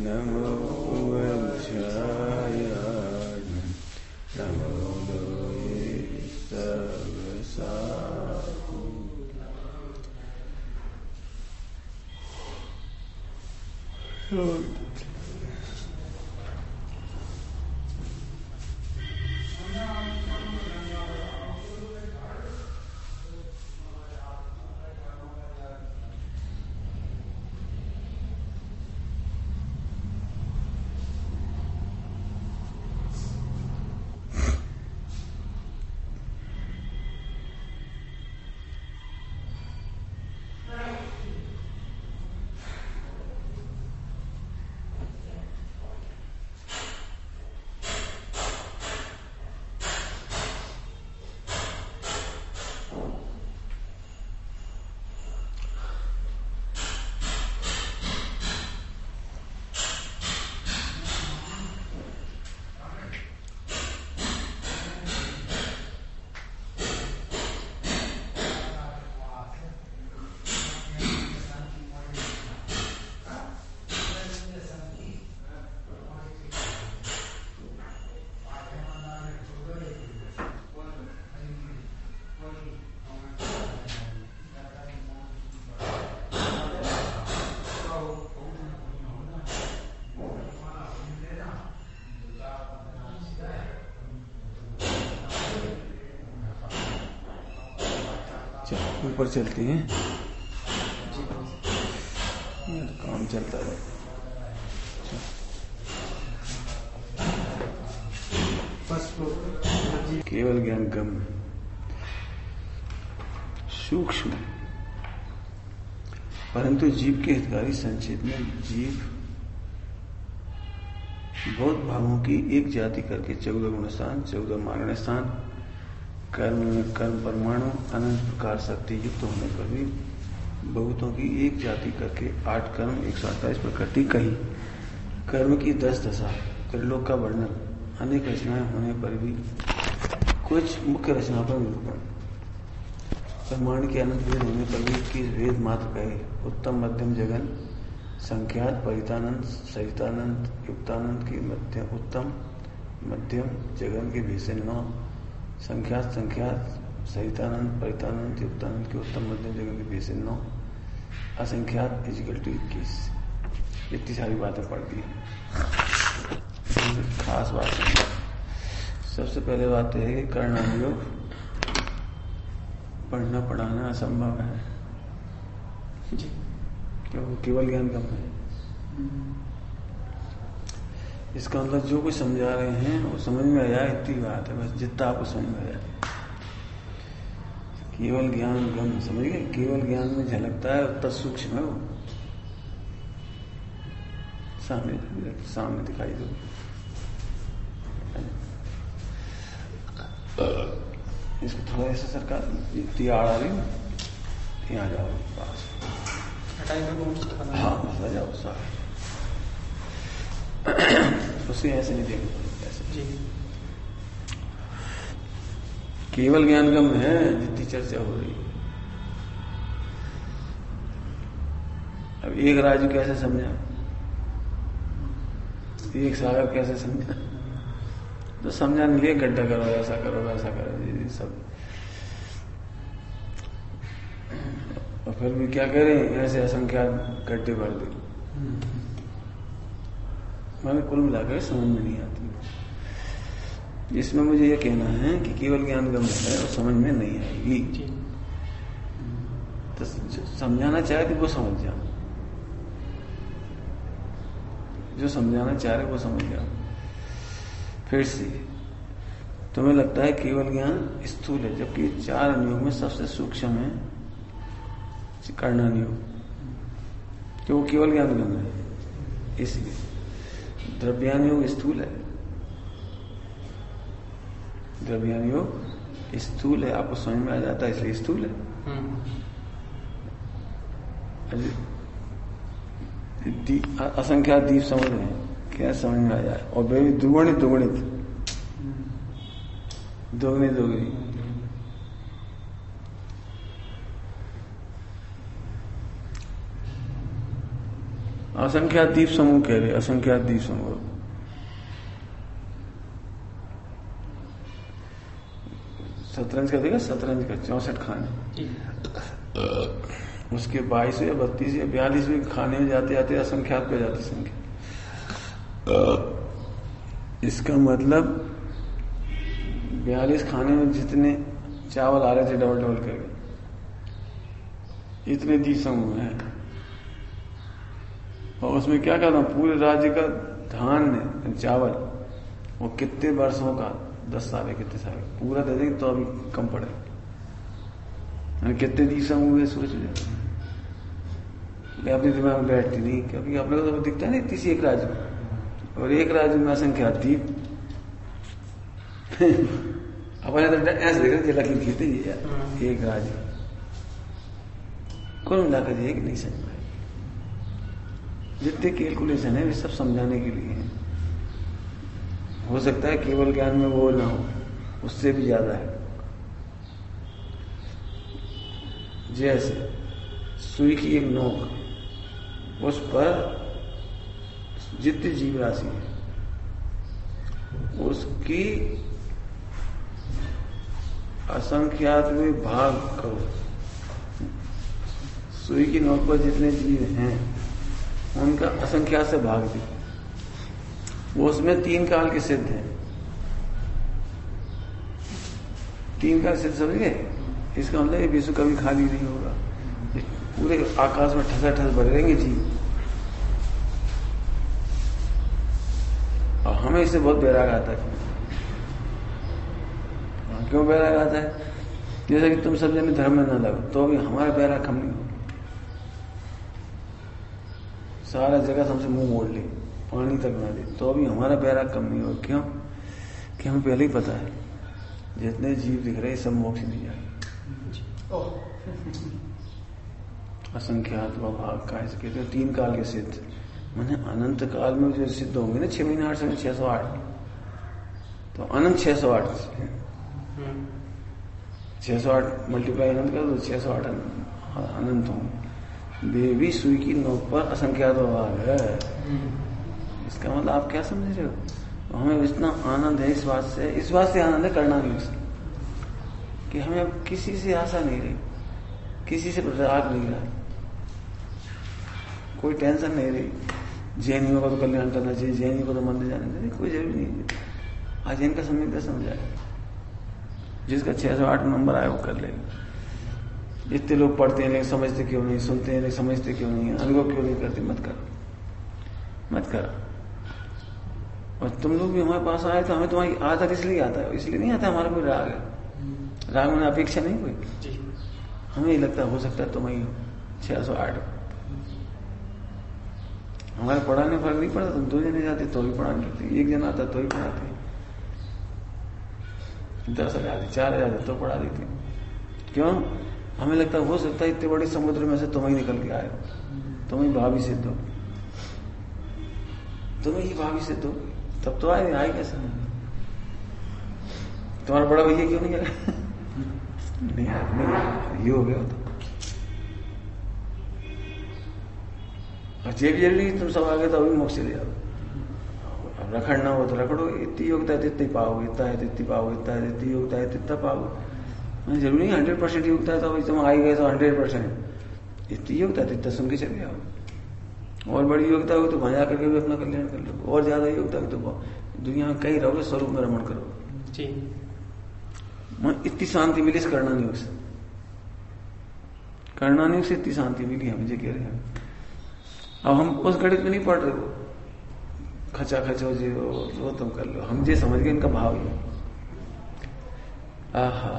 नमो वंशाय नमो लोये सर्वसाधु। ऊपर चलती हैं, काम चलता है। केवल ज्ञान गम सूक्ष्म, परंतु जीव के हितकारी संक्षेप में जीव बहुत भावों की एक जाति करके 14 गुण स्थान, 14 मारण स्थान, कर्म में कर्म परमाणु, अनंत प्रकार शक्ति युक्त होने पर भी बहुतों की एक जाति करके 8 कर्म 128 प्रकृति कही। कर्म की 10 दशा, त्रिलोक का वर्णन, अनेक रचनाएं होने पर भी कुछ मुख्य रचना पर निरूपण, ब्रह्मांड के अनंत वेद होने पर भी 21 वेद मात्र कहे। उत्तम मध्यम जगन, संख्यात परितानंद सहितानंद युक्तानंद की मध्यम, उत्तम मध्यम जगन के भीषण 9, संख्यात सहितानंद परितानंद युक्तानंद के उत्तम मध्यम जगन के भीषण 9, असंख्यात इजिकल टू 21। इतनी सारी बातें पढ़ दी। खास बात है, सबसे पहले बात है कि कर्णानुयोग योग पढ़ना पढ़ाना असंभव है, क्योंकि केवल ज्ञान कम है। इसका मतलब जो कुछ समझा रहे हैं वो समझ में आ जाए, इतनी बात है, बस जितना आपको समझ में आ जाए। केवल ज्ञान गम, समझ गए? केवल ज्ञान में झलकता है, उतना सूक्ष्म है वो, सामने दिखाई दो। इसको थोड़ा ऐसा सरकार इतनी आड़ आ रही है, यहाँ जाओ पास, हाँ बस आ जाओ सारा, उसे ऐसे नहीं देखना, ऐसे केवल ज्ञान गम है जितनी चर्चा हो रही है। अब एक राजू कैसे समझा, एक सागर कैसे समझा, तो समझा नहीं लिया, गड्ढा करो, ऐसा करो वैसा करो, ये सब। और फिर भी क्या करें, ऐसे असंख्यात गड्ढे भर दे, मैंने कुल मिलाकर समझ में नहीं आती। इसमें मुझे यह कहना है कि केवल ज्ञान गम है और समझ में नहीं आएगी, तो समझाना चाहे तो वो समझ जाओ, जो समझाना चाह रहे वो समझ जाओ। फिर से तुम्हें लगता है केवल ज्ञान स्थूल है, जबकि 4 अनुयोग में सबसे सूक्ष्म है कर्णानुयोग, जो केवल ज्ञान गम है। इसलिए द्रव्यानुयोग स्थूल है, द्रव्यानुयोग स्थूल है, आपको समझ में आ जाता है इसलिए स्थूल है। असंख्यात दीप समझ रहे हैं, क्या समझ में आ जाए, और वे दुगुणित दोगुनी असंख्यात द्वीप समूह कह रहे, असंख्यात द्वीप समूह। शतरंज का देखा, शतरंज का 64 खाने, उसके 22वें 32वें 42वें खाने में जाते जाते असंख्यात पे जाती संख्या। इसका मतलब 42 खाने में जितने चावल आ रहे थे डबल डबल करके, इतने द्वीप समूह है। और उसमें क्या कहता हूं, पूरे राज्य का धान चावल वो कितने वर्षों का, 10 साल है, कितने साल पूरा दे देंगे तो अभी कम पड़े। कितने द्वीप समूह है सोच लीजिए। अपने दिमाग में बैठती नहीं, क्योंकि अपने को तो दिखता नहीं किसी एक राज्य में, और एक राज्य में असंख्यात द्वीप। अपने तो ऐसे देख रहे लकी थी एक राज्य, कुल मिलाकर ये नहीं समझ पाए। जितने कैलकुलेशन है वे सब समझाने के लिए है। हो सकता है केवल ज्ञान में वो ना हो, उससे भी ज्यादा है। जैसे सुई की एक नोक, उस पर जितनी जीव राशि है उसकी असंख्यात में भाग करो। सुई की नोक पर जितने जीव हैं उनका असंख्यात से भाग दे। वो उसमें 3 काल के सिद्ध हैं। 3 काल सिद्ध समझ गए? इसका मतलब ये विश्व कभी खाली नहीं होगा, पूरे आकाश में ठसाठस भरे रहेंगे जीव। और हमें इससे बहुत बैराग आता है। क्यों बैराग आता है? जैसे कि तुम सब जने धर्म में ना लगो तो भी हमारा बैराग कम नहीं हो। सारा जगत हमसे मुंह मोड़ ले, पानी तक ना दे, तो भी हमारा बैराग कम नहीं हो। क्यों? कि हमें पहले ही पता है जितने जीव दिख रहे सब मोक्ष नहीं जाए। असंख्यात भाग का ऐसे कहते हैं 3 काल के सिद्ध, मैंने अनंत काल में जो सिद्ध होंगे ना 6 महीने 8 समय 608, तो अनंत 608 608 मल्टीप्लाई अनंत कर दो, 608 अनंत होंगे। देवी सुई की नोक पर असंख्यात भाग है। इसका मतलब आप क्या समझ रहे हो? हमें इतना आनंद है इस बात से आनंद है करना नहीं उससे, कि हमें अब किसी से आशा नहीं रही, किसी से राग नहीं रहा, कोई टेंशन नहीं रही। जैनियों का तो कल्याण करना चाहिए, जैनियों को तो मंदिर जाने देने कोई जरूरी नहीं है। आज इनका सम्यक दर्शन हो जाएगा, जिसका 608 नंबर आया वो कर लेगा। इतने लोग पढ़ते हैं लेकिन समझते क्यों नहीं, सुनते हैं लेकिन समझते क्यों नहीं, अनुभव क्यों नहीं करते? मत करो। और तुम लोग भी हमारे पास आए तो हमें तुम्हारी आदत इसलिए आता है, इसलिए नहीं आता हमारा कोई राग है। राग में अपेक्षा नहीं कोई, हमें ही लगता है हो सकता है तुम्हें 608। हमारे पढ़ाने फर्क नहीं पड़ता, तुम 2 जने जाते तो भी पढ़ाने लगते, 1 जना आता तो भी पढ़ाते, 10 आ जाते, 4 आ जाते तो पढ़ा देते। क्यों? हमें लगता है हो सकता है इतने बड़े समुद्र में से तुम ही निकल के आए हो, तुम ही भावी सिद्ध हो, तुम ही भावी सिद्ध हो, तब तो आए कैसे? तुम्हारा बड़ा भैया क्यों नहीं आया? नहीं ये हो गया तो। जे भी जरूरी तुम सब आ गए तो अभी मोक्ष चले जाओ। अब रखड़ना हो तो रखड़ो, इतनी योग्यता है इतनी पाओगे, इतना है इतनी पाओगे, इतना है इतनी योग्यता है इतना पाओगे। जरूरी नहीं 100% योग्यता है तो अभी तुम आई गए तो 100%, इतनी योग्यता है इतना सुन के चले जाओ। और बड़ी योग्यता हो तो वहां जाकर के भी अपना कल्याण कर लो, और ज्यादा योग्यता हो तो दुनिया में कहीं रहोगे, स्वरूप में रमण करो। इतनी शांति मिली इस करणानियोग से, करणानियोग से इतनी शांति मिली हमें, जो कह रहे हैं। अब हम उस गणित में नहीं पढ़ रहे, खचा खचो जी वो तुम कर लो, हम ये समझ गए इनका भाव ही। आहा,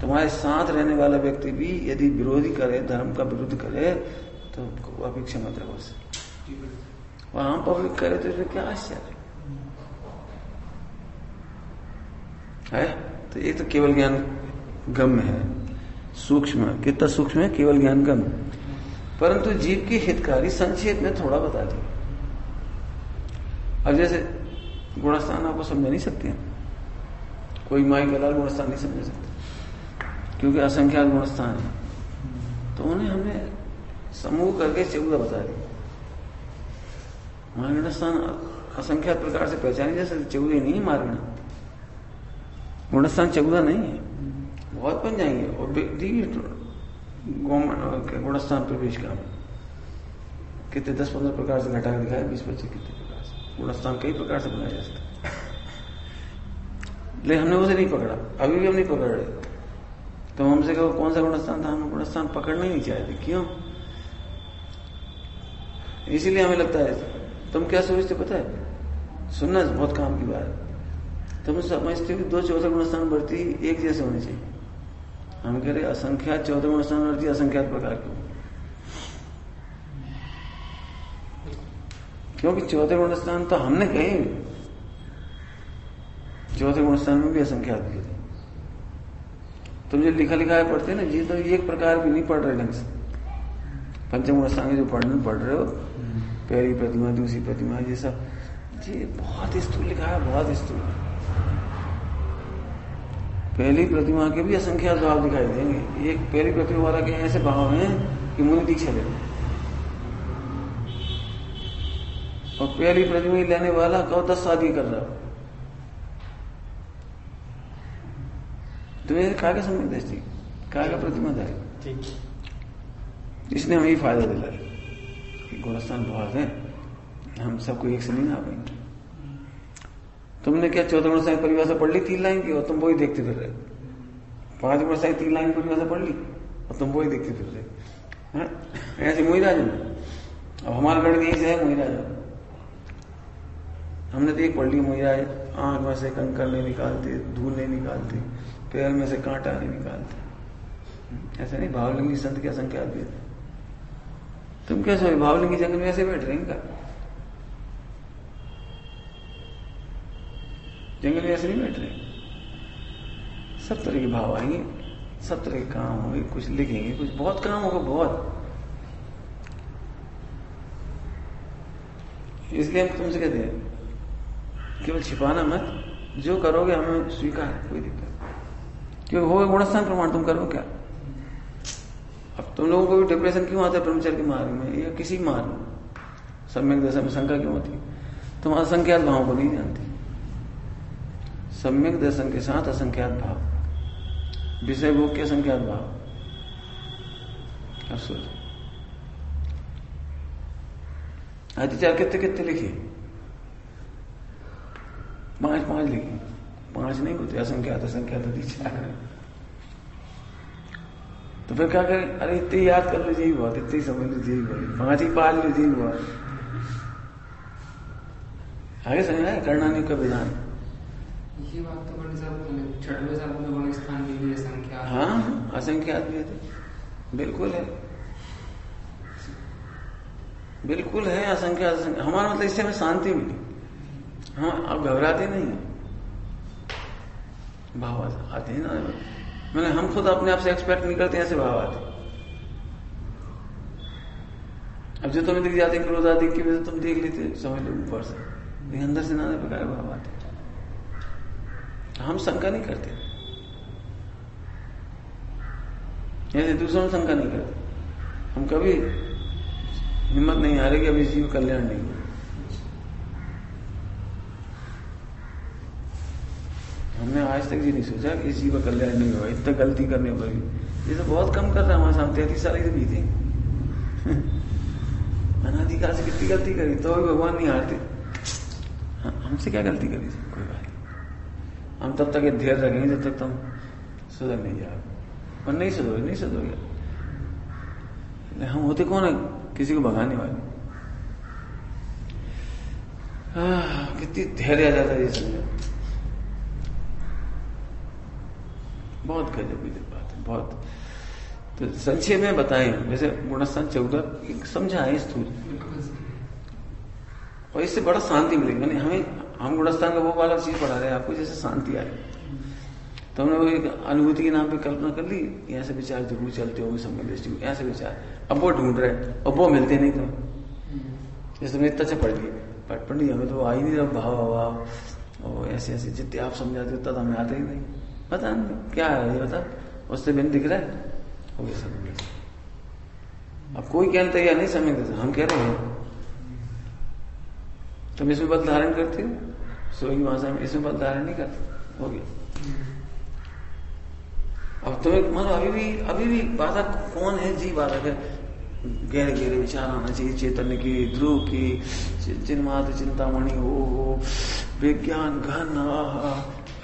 तुम्हारे साथ रहने वाला व्यक्ति भी यदि विरोधी करे, धर्म का विरुद्ध करे तो अपेक्षा मत रखो उससे। वहां पब्लिक करे तो इसमें क्या आश्चर्य है? तो एक तो केवल ज्ञान गम्य है, सूक्ष्म, कितना सूक्ष्म है केवल ज्ञान गम्य, परंतु जीव की हितकारी संक्षेप में थोड़ा बता दिया। अब जैसे गुणस्थान आपको समझ नहीं सकते, कोई माई का लाल गुणस्थान नहीं समझ सकते क्योंकि असंख्यात गुणस्थान है, तो उन्हें हमने समूह करके 14 बता दिए। मार्गण स्थान असंख्यात प्रकार से पहचाने जा सकते, 14 नहीं है मार्गण, गुणस्थान 14 नहीं है, बहुत बन जाएंगे। और गुणस्थान प्रवेश का कितने 10-15 प्रकार से घटा के दिखाया, 20-25 कितने प्रकार से गुणस्थान कई प्रकार से बनाया जा सकता है, लेकिन हमने उसे नहीं पकड़ा, अभी भी हम नहीं पकड़ रहे। तो हमसे कहो कौन सा गुणस्थान था, हम गुणस्थान पकड़ना ही नहीं चाहते। क्यों? इसीलिए हमें लगता है, तुम क्या सोचते पता है, सुनना बहुत काम की बात है, तुम समझते हो कि 2 14 गुणस्थान वृत्ति एक जैसे होने चाहिए। हम कह रहे असंख्यात 14 गुणस्थान वृत्ति असंख्यात प्रकार की, क्योंकि 14 गुणस्थान तो हमने कहे, 14 गुणस्थान में भी असंख्यात भी थे। तुम जो लिखा लिखा है पढ़ते ना जी, तो एक प्रकार भी नहीं पढ़ रहे ढंग से। पंचम गुणस्थान जो पढ़ रहे हो, पहली प्रतिमा, दूसरी प्रतिमा, ये सब जी बहुत स्थूल लिखा है, बहुत स्थूल। पहली प्रतिमा के भी असंख्यात भाव दिखाई देंगे। एक पहली प्रतिमा वाला के ऐसे भाव हैं कि मुनि दीक्षा ले, और पहली प्रतिमा लेने वाला कहो 10 शादी कर रहा हो, तुम्हें क्या क्या समझ दे, क्या क्या प्रतिमा है। इसने हमें फायदा दिला कि गुणस्थान बहुत है, हम सबको एक से नहीं ना पाएंगे। तुमने क्या 14 गुणस्थान की परिभाषा पढ़ ली 3 लाइन की, और तुम वही देखते फिर रहे। 5 गुणस्थान की 3 लाइन की परिभाषा पढ़ ली और तुम वही देखते फिर रहे। ऐसे मोहिराज, अब हमारा गणित यही से है मोहिराज। हमने तो एक पढ़ ली मोहिराज, आंख में से कंकर नहीं निकालते, धूल नहीं निकालते, पैर में से कांटा नहीं निकालते। ऐसा नहीं, भावलिंगी संत के असंख्यात भी है। तुम क्या सोच भावलिंगी जंगल में ऐसे बैठ रहे हैं? जंगल में ऐसे नहीं बैठ रहे, सब तरह के भाव आएंगे, सब तरह के काम होंगे, कुछ लिखेंगे, कुछ बहुत काम होगा, बहुत। इसलिए हम तुमसे कहते हैं केवल छिपाना मत, जो करोगे हमें स्वीकार, कोई दिक्कत। क्योंकि होगा गुणस्थान प्रमाण, तुम करो क्या? अब तुम लोगों को भी डिप्रेशन क्यों आता है ब्रह्मचर्य के मार्ग में या किसी मार्ग में? सम्यक दशा में शंका क्यों होती? तुम असंख्यात भावों को नहीं जानते। सम्यक दर्शन के साथ असंख्यात भाव, विषय भोग के असंख्यात भाव। अब सोचो, आदिचार कितने कितने लिखे? 5 लिखे, 5 नहीं होते, असंख्यात असंख्यात आदिचार। तो फिर क्या करें? अरे इतने याद कर लीजिए बहुत, इतने समझ लीजिए बहुत, 5 ही पाल लीजिए बहुत। आगे समझ आए करणानी का विधान। ये बात तो बड़ी साहब 6वें साल में गुणस्थान भी असंख्यात, हाँ असंख्यात भी थे, बिल्कुल है, बिल्कुल है असंख्यात। हमारा मतलब इससे हमें शांति मिली, हम अब घबराते नहीं है, भाव आते हैं ना। मैंने हम खुद अपने आप से एक्सपेक्ट नहीं करते ऐसे भाव आते। अब जो तुम्हें दिख जाते क्रोध आदि की वजह तुम देख लेते, समझ लो ऊपर से, लेकिन अंदर से नाना प्रकार भाव आते। हम शंका नहीं करते, ऐसे दूसरों में शंका नहीं करते। हम कभी हिम्मत नहीं हारे कि अब इस जीव कल्याण नहीं हो। हमने आज तक ये नहीं सोचा कि इस जीव का कल्याण नहीं होगा, इतना गलती करने पर भी। ये तो बहुत कम कर रहा है, हमारे सामने 33 साल से बीते अनाधिकार से कितनी गलती करी तो भी भगवान नहीं हारते। हमसे क्या गलती करी? कोई बात नहीं, हम तब तक धैर्य रखेंगे जब तक तुम सुधर नहीं जाओ, और नहीं सुधरोगे। हम होते कौन है किसी को भगाने वाले? कितनी धैर्य आ जाता है ये समझो। बहुत गजब की बात है, बहुत। तो संक्षेप में बताएं, वैसे गुणस्थान 14 समझा है स्थूल, और इससे बड़ा शांति मिलेगी। यानी हम गुणस्थान का वो वाला चीज पढ़ा रहे हैं आपको, जैसे शांति आए। तो हमने वो एक अनुभूति के नाम पे कल्पना कर ली, ऐसे विचार जरूर चलते होंगे समय दृष्टि, ऐसे विचार। अब वो ढूंढ रहे और वो मिलते नहीं। तो जैसे तुमने इतना अच्छा पढ़ लिया, पढ़ लिया, हमें तो आ ही नहीं रहा भाव और ऐसे ऐसे जितने आप समझाते हो तब हमें आते ही नहीं। पता नहीं क्या है ये, बता उससे बिन दिख रहा है हो गया सब। अब कोई कहने तैयार नहीं समझते, हम कह रहे हैं तुम इसमें बल धारण करते हो, सोई भाषा में इसमें बल धारण नहीं करते, हो गया। अब तुम्हें मतलब अभी भी बाधा कौन है? जी बाधा है, गहरे गहरे विचार आना चाहिए, चैतन्य की, ध्रुव की, चिन्मात्र चिंतामणि हो, विज्ञान घन,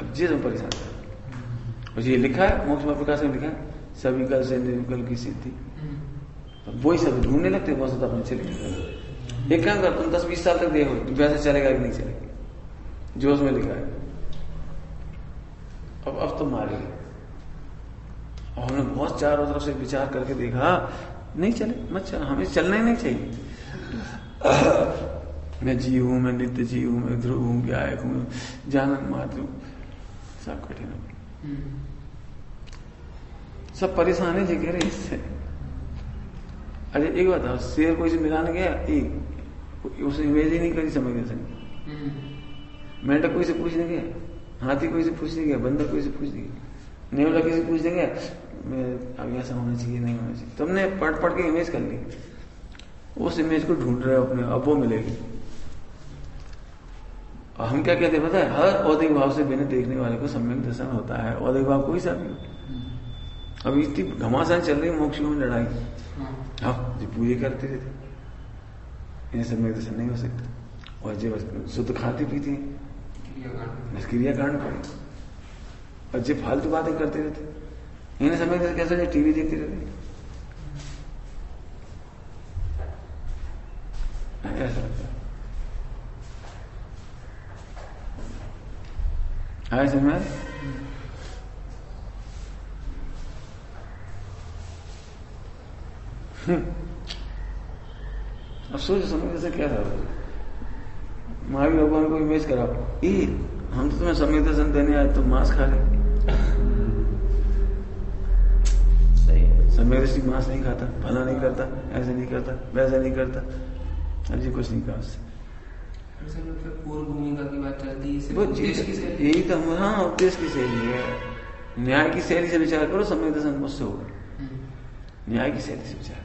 अब जी तुम परेशान कर। ये लिखा है मोक्ष में प्रकाश में, लिखा है सभी कल से निर्विकल की सिद्धि। वही सब ढूंढने लगते हैं, बहुत अपने चले। एक काम कर, तुम 10-20 साल तक देखो वैसे चलेगा कि नहीं चलेगा जो उसमें लिखा है। अब तुम मारेगी। और हमने बहुत चारों तरफ से विचार करके देखा, नहीं चले, मत चल, हमें चलना ही नहीं चाहिए। मैं जीव हूं, मैं नित्य जीव हूं, मैं ध्रुव हूं, गायक हूं, जानन मात्र हूं, सब कठिन हो, सब परेशान है जी कह रहे इससे। अरे एक बात है, शेर कोई से मिलाने गया, एक उसने इमेज ही नहीं करी समझ से, मेंढक कोई से पूछने गया, हाथी कोई से पूछने गया, बंदर कोई से पूछने गया, नेवला किसी से पूछने गया, अब ऐसा होना चाहिए नहीं होना चाहिए, तुमने पढ़ के इमेज कर ली, उस इमेज को ढूंढ रहे हो अपने, अब वो मिलेगी। और हम क्या कहते हैं पता है, हर औदिक भाव से बिना देखने वाले को सम्यक दर्शन होता है। औदिक भाव कोई सा भी, अब इतनी घमासान चल रही मोक्ष में लड़ाई, हाँ जी पूरी करते रहते, इन्हें सम्यक दर्शन नहीं हो सकता। और जो शुद्ध खाती पीती क्रियाकांड पड़े, और जो फालतू बातें करते रहते, इन्हें सम्यक दर्शन कैसे हो? टीवी देखते रहते, ऐसा लगता है समझ। अब सोच समय से क्या था, महावीर भगवान को इमेज कराओ, हम तो तुम्हें समय दर्शन देने आए, तुम मांस खा रहे। समय दर्शी मांस नहीं खाता, भला नहीं करता, ऐसे नहीं करता, वैसा नहीं करता, अभी कुछ नहीं कहा उससे। पूर्व भूमिका की बात चलती है, यही तो, हाँ उपदेश की शैली है, न्याय की शैली से विचार करो, समय दर्शन मुझसे होगा, न्याय की शैली से विचार।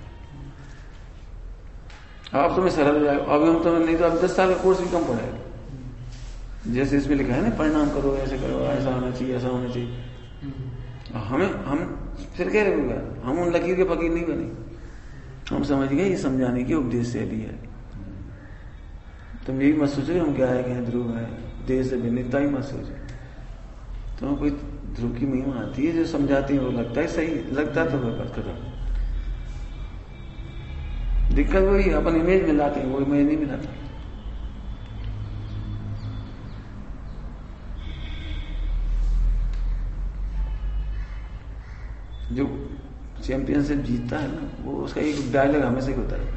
अब तुम्हें सरल हो जाएगा, अभी हम तुम्हें नहीं तो अब 10 साल का कोर्स भी कम पड़ेगा। जैसे इसमें लिखा है ना, परिणाम करो, ऐसे करो, ऐसा होना चाहिए, ऐसा होना चाहिए। हम फिर कह रहे हैं, हम उन लकीर के फकीर नहीं बने, हम समझ गए ये समझाने की उपदेश शैली है। तुम यही मत सोचो हम क्या है, ध्रुव है, देश से भिन्नता ही मत सोचो। तुम्हें कोई ध्रुव की महिमा आती है जो समझाती है, वो लगता है सही, लगता तो वह बात खत्म। दिक्कत वही अपन इमेज मिलाते हैं, वो इमेज नहीं मिलाता। जो चैंपियनशिप जीतता है ना, वो उसका एक डायलॉग हमेशा ही होता है,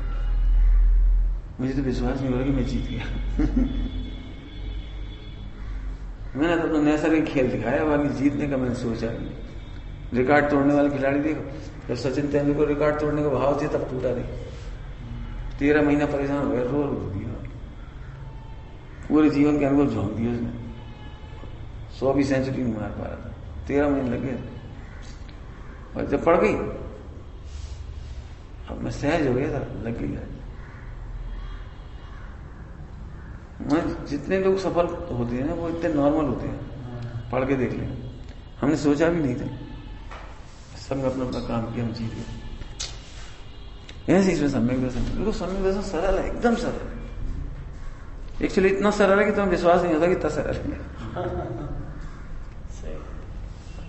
मुझे तो विश्वास नहीं हो रहा कि मैं जीत गया। मैंने तो अपना नैसर्गिक खेल दिखाया, बाकी जीतने का मैंने सोचा नहीं। रिकॉर्ड तोड़ने वाले खिलाड़ी देखो, जब सचिन तेंदुलकर रिकॉर्ड तोड़ने का भाव थे तब टूटा नहीं, 13 महीना परेशान हो गया, रो दिया, पूरे जीवन के अनुभव झोंक दिया उसने, 100 भी सेंचुरी नहीं मार पा रहा था, 13 महीने लगे। और जब पड़ गई, अब मैं सहज हो गया था, लग गया। जितने लोग सफल होते हैं ना, वो इतने नॉर्मल होते हैं, पढ़ के देख लें, हमने सोचा भी नहीं था, सबने अपना अपना काम किया, हम जीत गए। ऐसे इसमें सम्यक दर्शन, बिल्कुल सम्यक दर्शन सरल है, एकदम सरल। एक्चुअली इतना सरल है कि तुम्हें विश्वास नहीं होता कि इतना सरल है।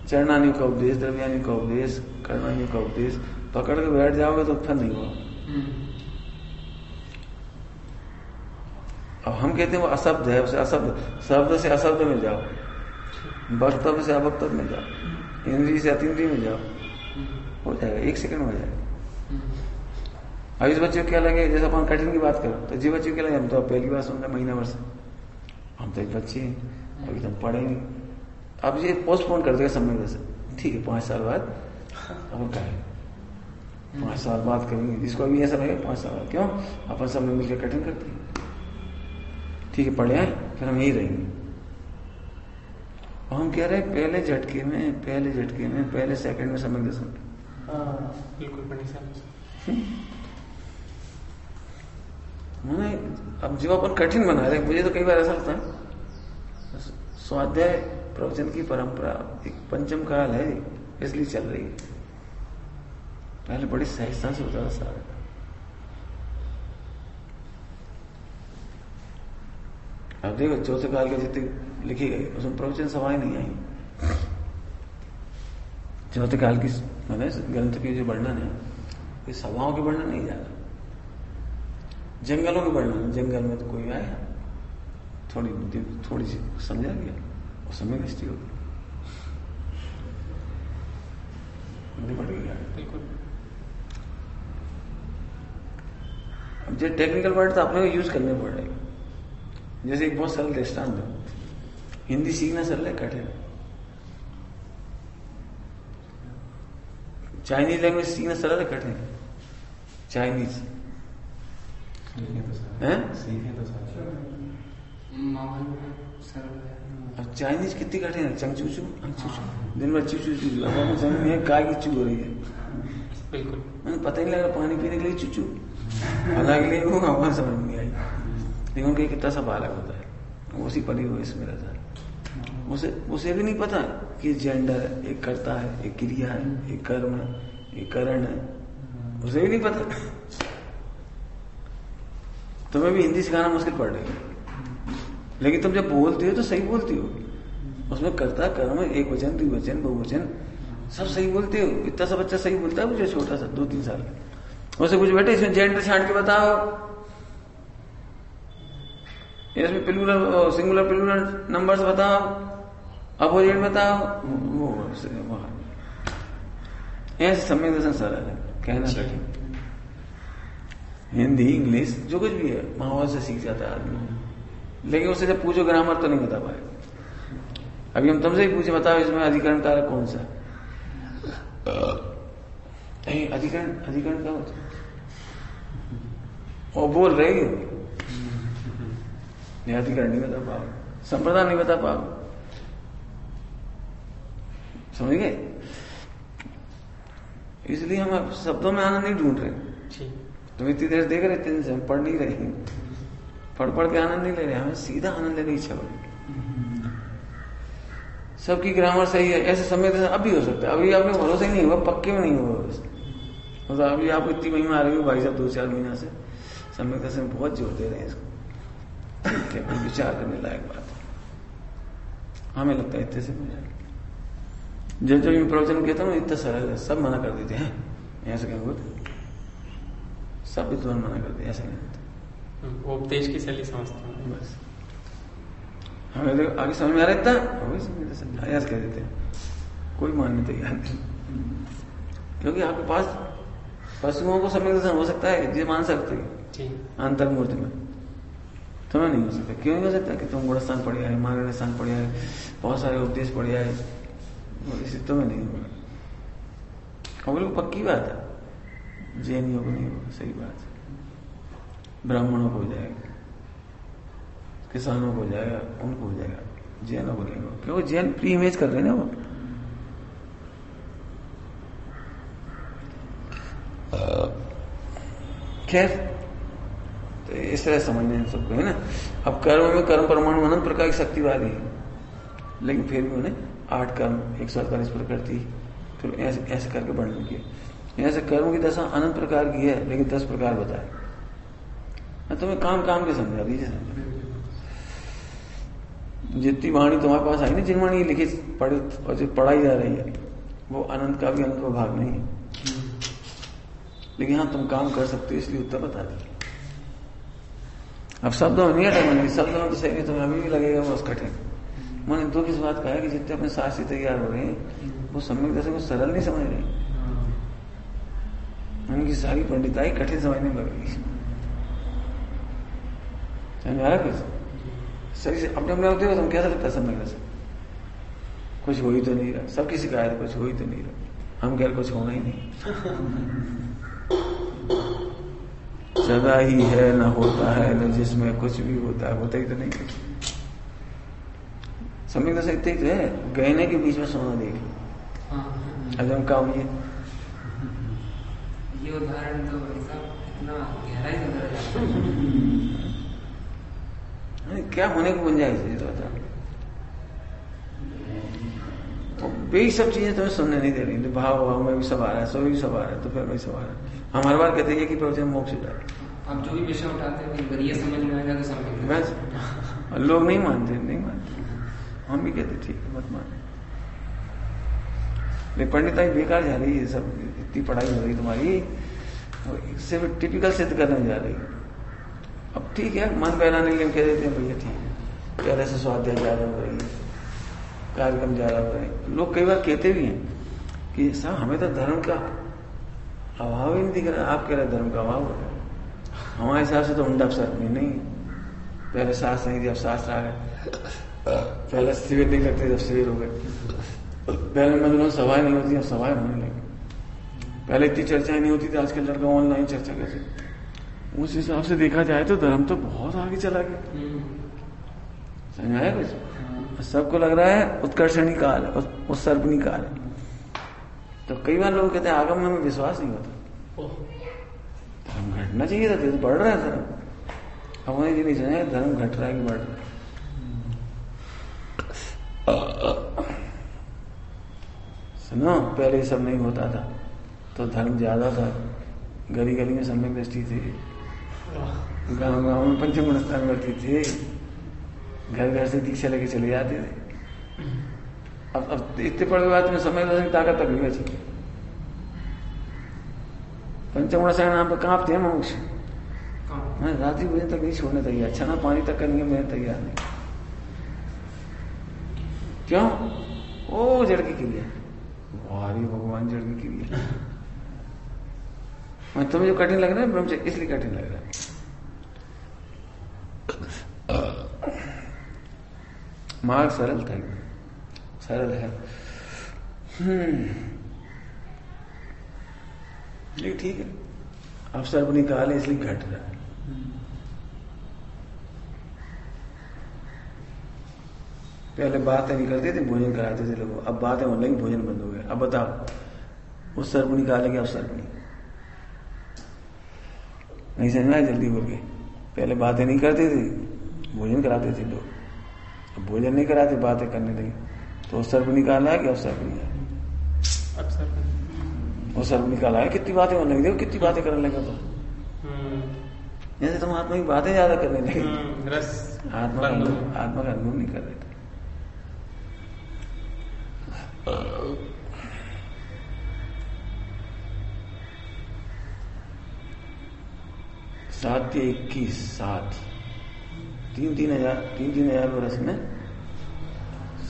चरणानियों का उपदेश, द्रव्यानियों का उपदेश, कर्णानियों का उपदेश पकड़ के बैठ जाओगे तो फिर नहीं होगा। अब हम कहते हैं वो अशब्द है, उसे अशब्द, शब्द से अशब्द में जाओ, वक्तव्य से अवक्तव्य में जाओ, इंद्रिय से अतीन्द्रिय में जाओ, हो जाएगा, 1 सेकंड में हो जाएगा। अब इस बच्चे को क्या लगे, जैसे अपन कठिन की बात करो तो जी बच्चे को क्या लगे, हम तो पहली बार सुन रहे, महीना भर से, हम तो एक बच्चे हैं, अभी तो हम पढ़े नहीं। अब ये पोस्टपोन कर देगा समय वैसे, ठीक है 5 साल बाद अब कहें, 5 साल बाद करेंगे, इसको अभी ऐसा लगेगा 5 साल बाद, क्यों, अपन सब में मिलकर कठिन करते हैं, ठीक है पढ़े हैं, फिर हम यही रहेंगे। और हम कह रहे हैं पहले झटके में, पहले सेकंड में समय दर्शन, मैंने अब जो अपन कठिन बना रहे, मुझे तो कई बार ऐसा लगता है स्वाध्याय प्रवचन की परंपरा एक पंचम काल है, इसलिए चल रही है। पहले बड़ी सहजता से होता था सारा। अब देखो चौथे काल के जितने लिखी गई उसमें प्रवचन सभाएं नहीं आई। चौथे काल की मैंने ग्रंथ के जो वर्णन है, ये सभाओं के वर्णन नहीं जा रहा, जंगलों के वर्णन। जंगल में तो कोई आया, थोड़ी सी समझा गया और समय दृष्टि होगी, निपट गया। बिल्कुल। अब जो टेक्निकल वर्ड तो अपने को यूज करने पड़ रहे। जैसे एक बहुत सरल दृष्टांत है, हिंदी सीखना सरल है, कठिन है। चाइनीज लैंग्वेज सीखना सरल है, कठिन है? चाइनीज अब चाइनीज कितनी कठिन है? चंगचूचू दिन भर चूचू चूचू, अब समझ में काय की चू हो रही है। बिल्कुल। मैंने पता ही नहीं लगा पानी पीने के लिए चूचू, हालांकि लिए वो आवाज समझ नहीं आई। लेकिन उनके कितना सा बालक होता है, उसी पली हुए इसमें रहता है। उसे भी नहीं पता कि जेंडर है, एक कर्ता है, एक क्रिया है, एक कर्म है, एक करण है, उसे भी नहीं पता। तुम्हें भी हिंदी सिखाना मुश्किल पड़ रही है, लेकिन तुम जब बोलती हो तो सही बोलती हो। उसमें कर्ता कर्म एक वचन द्विवचन बहुवचन सब सही बोलते हो। इतना सा बच्चा सही बोलता है, मुझे छोटा सा 2-3 साल का, उसे कुछ बेटे इसमें जेंडर छांट के बताओ, इसमें प्लूरल सिंगुलर प्लूरल नंबर्स बताओ, अपोजिट बताओ, वो ऐसे समय दर्शन सरल है, कहना कठिन। हिंदी इंग्लिश जो कुछ भी है माहौल से सीख जाता है आदमी, लेकिन उससे जब पूछो ग्रामर तो नहीं बता पाएगा। अभी हम तुमसे ही पूछे, बताओ इसमें अधिकरण कारक कौन सा? अधिकरण क्या होता है? और बोल रही हो, अधिकरण नहीं बता पाओ, संप्रदाय नहीं बता पाओ, समझ गए? इसलिए हम शब्दों में आनंद नहीं ढूंढ रहे। तुम इतनी देर देख रहे थे, हम पढ़ नहीं रहे, पढ़ के आनंद नहीं ले रहे, हमें सीधा आनंद लेने की इच्छा हो। सबकी ग्रामर सही है, ऐसे समय अभी हो सकता है, अभी आपने भरोसा ही नहीं हुआ, पक्के में नहीं हुआ। मतलब अभी आपको इतनी महिमा आ रही हो भाई साहब 2-4 महीना से, समय से बहुत जोर दे रहे हैं इसको, विचार करने लायक बात है। हमें लगता है इतने से हो जाएगा। जब मैं प्रवचन कहता हूँ इतना सरल है, सब मना कर देते हैं, ऐसे क्या हुआ, सब विद्वान मना करते, ऐसा नहीं होता। उपदेश की शैली समझते हैं बस। हमें तो आगे समझ में आ रहा था, ऐसा कह देते हैं, कोई मानने तैयार नहीं, क्योंकि आपके पास पशुओं को समय दर्शन हो सकता है, ये मान सकते हैं अंतर मूर्ति में, तुम्हें नहीं हो सकता। क्यों नहीं हो सकता? कि तुम गुणस्थान पढ़ आए, मानव स्थान पढ़ आए, बहुत सारे उपदेश पढ़ आए, इसी तुम्हें नहीं होगा। और बिल्कुल पक्की बात है, जैनियों को नहीं होगा, सही बात है। ब्राह्मणों को हो जाएगा, किसानों को हो जाएगा, उनको हो जाएगा, जैनों को नहीं होगा, क्योंकि जैन प्री इमेज कर रहे हैं ना वो। खैर, तो इस तरह समझने हैं सबको, है ना। अब कर्म में कर्म परमाणु अनंत प्रकार की शक्ति वाली है, लेकिन फिर भी उन्हें 8 कर्म 148 प्रकृति फिर ऐसे करके वर्णन किया। ऐसे कर्म की दशा अनंत प्रकार की है, लेकिन 10 प्रकार बताए। मैं तुम्हें काम के समझा दीजिए, समझा जितनी वाणी तुम्हारे पास आई ना, जिन वाणी लिखी पढ़ी और जो पढ़ाई जा रही है, वो अनंत का भी अनंत का भाग नहीं है, लेकिन हाँ तुम काम कर सकते हो, इसलिए उत्तर बता दिया। अब शब्दों में नहीं हटा, मैंने शब्दों में तो सही नहीं, तुम्हें अभी भी लगेगा बहुत कठिन। मैंने दुख इस बात का है कि जितने अपने शास्त्री तैयार हो रहे हैं, वो सम्यक दर्शन को सरल नहीं समझ रहे, उनकी सारी पंडिताई कठिन समझने लग रही। समझ आ रहा कुछ? सही से अपने होते हो, तुम कैसा लगता है सम्यक दर्शन? कुछ हो ही तो नहीं रहा, सबकी शिकायत कुछ हो ही तो नहीं रहा, हम कह रहे कुछ होना ही नहीं। सदा ही है, न होता है, न जिसमें कुछ भी होता है, होता ही तो नहीं कुछ। सम्यक दर्शन इतना ही तो है, गहने के बीच में सोना देख लो। अब हम काम ये ये उदाहरण तो ऐसा इतना गहराई से अंदर जाता है। क्या होने को गुंजाइश है तो बता। वही सब चीजें तुम्हें सुनने नहीं दे रही। भाव भाव में भी सब आ रहा है, सब भी सब आ रहा है, तो फिर वही सब आ रहा है। हम हर बार कहते हैं कि प्रवचन मोक्ष हो जाए। अब जो भी विषय उठाते हैं अगर ये समझ में आएगा तो समझ बस लोग नहीं मानते, नहीं मानते। हम भी कहते ठीक है मत माने। लेकिन पंडिताई बेकार जा रही है, सब इतनी पढ़ाई हो रही तुम्हारी, सिर्फ टिपिकल सिद्ध करने जा रही। अब ठीक है मन बहलाने के लिए कह देते हैं भैया ठीक है, पहले से स्वाध्याय ज्यादा हो रही है, कार्यक्रम ज्यादा हो रहे हैं। लोग कई बार कहते भी हैं कि साहब हमें तो धर्म का अभाव ही नहीं दिख रहा, आप कह रहे धर्म का अभाव हो रहा है। हमारे हिसाब से तो उंडा अवसर नहीं। पहले शास्त्र नहीं थे, अब शास्त्र आ गए। पहले शिविर नहीं लगते, जब शिविर हो गए। पहले मंदिरों में सभाएं नहीं होती, अब सभाएं होने लगी। पहले इतनी चर्चाएं नहीं होती थी, आजकल लड़का ऑनलाइन चर्चा कैसे। उस हिसाब से देखा जाए तो धर्म तो बहुत आगे चला गया। समझ आया कुछ? सबको लग रहा है उत्कर्षणी काल है, उत्सर्पणी काल है। तो कई बार लोग कहते हैं आगम में हमें विश्वास नहीं होता। धर्म घटना चाहिए था, तो बढ़ रहा है धर्म। हमारे ये नहीं समझा धर्म घट रहा है कि बढ़ रहा है। सुनो, पहले ये सब नहीं होता था तो धर्म ज्यादा था। गली गली में सम्यक दृष्टि थी, गांव गांव में पंचम गुण स्थान बढ़ती थी, घर घर से दीक्षा लेके चले जाते थे। अब इतने पड़े बाद में समय की ताकत तक नहीं बची। पंचम गुण स्थान नाम पर कांपते हैं मोक्ष। मैं रात्रि भोजन तक नहीं छोड़ने तैयार, छना पानी तक करने में मैं तैयार नहीं। क्यों? ओ जड़ की क्रिया, वारी भगवान जड़ की क्रिया। मैं तुम्हें जो कठिन लग रहा है ब्रह्मचर्य इसलिए कठिन लग रहा है। मार्ग सरल था, सरल है। लेकिन ठीक है, अवसर अपनी काल है इसलिए घट रहा है। पहले बातें नहीं करते थे, भोजन कराते थे लोगों। अब बातें होने लगी, भोजन बंद हो गया। अब बताओ उस सर्प निकाले क्या? उस सर्प नहीं समझ में आया? जल्दी बोल के। पहले बातें नहीं करते थे, भोजन कराते थे लोग। अब भोजन नहीं कराते, बातें करने लगे। तो उस सर्प निकाला है कि अवसर निकाला? वो सर्प निकाला है। कितनी बातें होने लगी, देखो कितनी बातें करने लगे। तो जैसे तुम आत्मा की बातें ज्यादा करने लगे, आत्मा का अनुभव नहीं कर रहे थे। सात 21 7 तीन हजार वर्ष में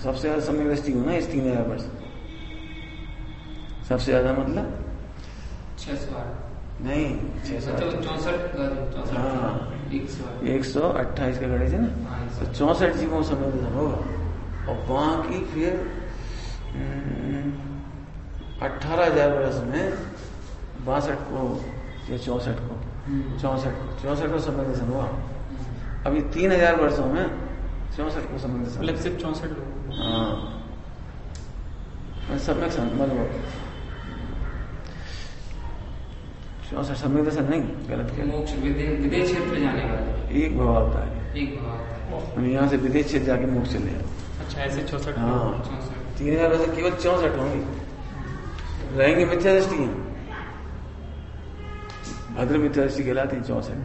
सबसे ज्यादा समय दृष्टि हो ना इस 3000 वर्ष। सबसे ज्यादा मतलब 600 नहीं, 64 हाँ 128 का गणेश है ना। तो 64 जीवों समय दर्शन होगा। और बाकी फिर 18,000 वर्ष में 62 को या 64 को 64 को समय दर्शन हुआ। अभी 3000 वर्षों में 64 को समय दर्शन, मतलब सिर्फ 64 लोग। हाँ सम्यक मतलब 64 सम्यक दर्शन नहीं, गलत किया। मोक्ष विदेश क्षेत्र जाने का एक भाव आता है, एक भाव हम यहाँ से विदेश क्षेत्र जाके मोक्ष चले जाए। अच्छा ऐसे 64। हाँ 3000 वर्ष केवल 64 होंगे, रहेंगे मिथ्या दृष्टि। भद्र मिथ्या दृष्टि कहलाती है 64।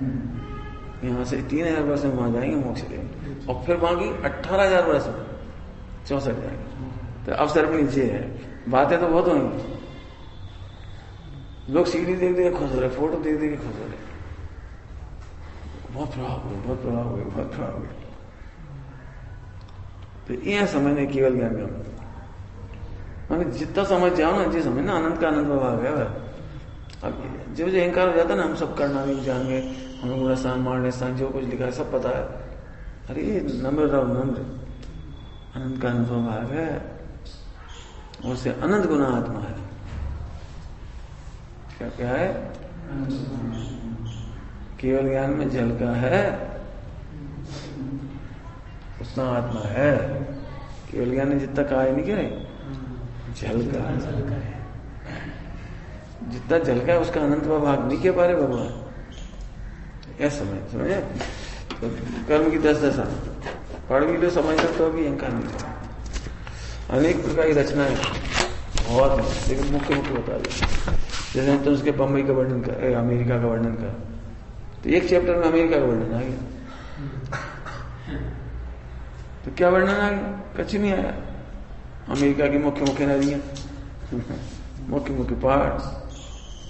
यहाँ से 3000 वर्ष में वहां जाएंगे, मोक्ष लेंगे। और फिर बाकी 18,000 वर्ष में 64 जाएंगे। तो अवसर भी नीचे है। बातें तो बहुत होंगी, लोग सीढ़ी देख देख खुश हो रहे, फोटो देख देख खुश हो रहे। बहुत प्रभाव हुए, बहुत प्रभाव हुए, बहुत प्रभाव हुए। तो यह समझने केवल ज्ञान का मैंने जितना समझ जाओ ना, जी समझ ना, आनंद का आनंद प्रभाव है। अब जब जो अहंकार हो जाता है ना, हम सब करना नहीं जाएंगे, हमें गुणा स्थान मारने स्थान जो कुछ लिखा है सब पता है। अरे नम्र रहो, नम्र। आनंद का अनुभव भाग है, उससे अनंत गुना आत्मा है। क्या क्या है? केवल ज्ञान में जल का है उतना आत्मा है। केवल ज्ञान ने जितना कहा है नहीं, क्या है? जल का है। जितना झलका है उसका अनंत भाग नहीं कह पा रहे भगवान। ऐसा समझे। तो कर्म की 10 दशा पढ़ भी लो, समझ लो, तो अभी अहंकार नहीं था। अनेक प्रकार की रचनाएं बहुत है, लेकिन मुख्य बता दो। जैसे तुम उसके बम्बई का वर्णन कर, अमेरिका का वर्णन कर, तो एक चैप्टर में अमेरिका का वर्णन आ गया, तो क्या वर्णन आ गया? कुछ नहीं आया। अमेरिका की मुख्य मुख्य नदियां, मुख्य मुख्य पहाड़,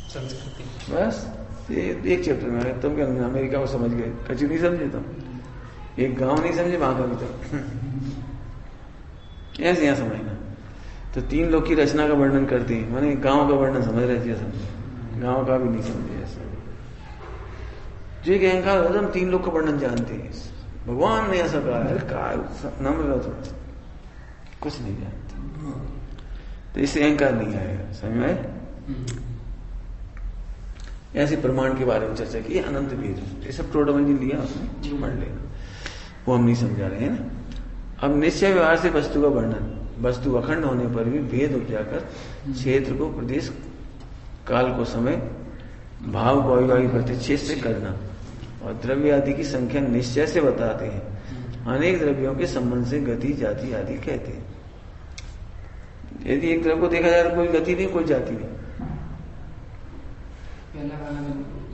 संस्कृति, बस ये एक चैप्टर में आ गया। तुम क्या अमेरिका को समझ गए? कुछ नहीं समझे तुम, एक गांव नहीं समझे वहां का भी तक। ऐसे यहां समझना। तो 3 लोग की रचना का वर्णन करते हैं, माने गांव का वर्णन समझ रहे थे, समझे गांव का भी नहीं समझे। ऐसा जो एक अहंकार होता है, हम 3 लोग का वर्णन जानते हैं। भगवान ने ऐसा कहा है, नम्र रहो तुम, कुछ नहीं जानते, तो इससे अहंकार नहीं आएगा। समझ में? ऐसे प्रमाण के बारे में चर्चा की, अनंत भेद, ये सब टोटोलॉजी लिया आपने, पढ़ लेना, वो हम नहीं समझा रहे हैं ना। अब निश्चय व्यवहार से वस्तु का वर्णन, वस्तु अखंड होने पर भी भेद उपजाकर क्षेत्र को, प्रदेश, काल को, समय, भाव को अविभावी प्रतिच्छेद से करना, और द्रव्य आदि की संख्या निश्चय से बताते हैं। अनेक द्रव्यों के संबंध से गति, जाति आदि कहते हैं। यदि एक द्रव्य को देखा जाए तो कोई गति नहीं, कोई जाति नहीं। पहला वाला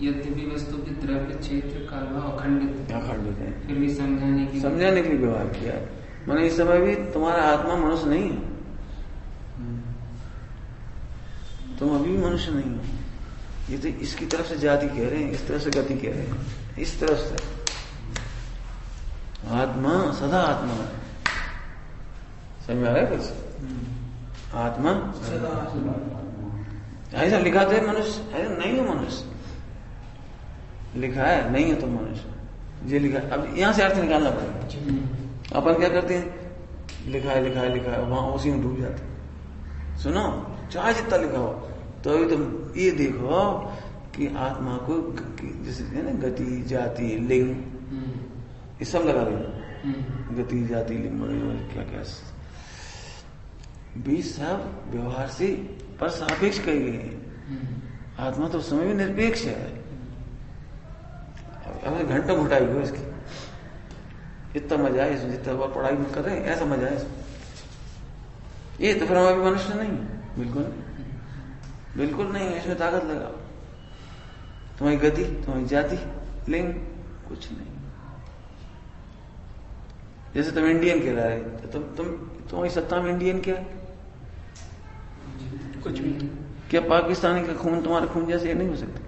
यद्यपि वस्तु के द्रव्य, क्षेत्र, काल अखंडित है, फिर भी समझाने के लिए व्यवहार किया है। मैंने इस समय भी तुम्हारा आत्मा मनुष्य नहीं है, तुम अभी भी मनुष्य नहीं हो। ये तो इसकी तरफ से जाति कह रहे हैं, इस तरफ से गति कह रहे हैं, इस तरफ से आत्मा सदा आत्मा है। समझ में आ रहा है कुछ? आत्मा सदा आत्मा, ऐसा लिखा तो है मनुष्य, अरे नहीं हो मनुष्य, लिखा है नहीं है तुम मनुष्य, ये लिखा है। अब यहां से अर्थ निकालना पड़ेगा। अपन क्या करते हैं, लिखा है लिखा है लिखा है, वहां उसी में डूब जाते। सुनो, चाहे जितना लिखा हो, तो अभी तुम ये देखो कि आत्मा को जैसे है ना, गति, जाति, लिंग, ये सब लगा देना, गति, जाति, लिंग वगैरह क्या क्या, भी सब व्यवहार से पर सापेक्ष कही गई है। आत्मा तो उस समय भी निरपेक्ष है। अब घंटों घुटाई हो इसकी, इतना मजा है इसमें, जितना बार पढ़ाई में कर रहे हैं, ऐसा मजा है इसमें। ये तो फिर हम अभी मनुष्य नहीं, बिल्कुल नहीं, बिल्कुल नहीं है। इसमें ताकत लगाओ, तुम्हारी गति, तुम्हारी जाति, लिंग, कुछ नहीं। जैसे तुम इंडियन कह रहा है, तो तुम्हारी सत्ता में इंडियन क्या है? कुछ भी। क्या पाकिस्तानी का खून तुम्हारा खून जैसे नहीं हो सकता?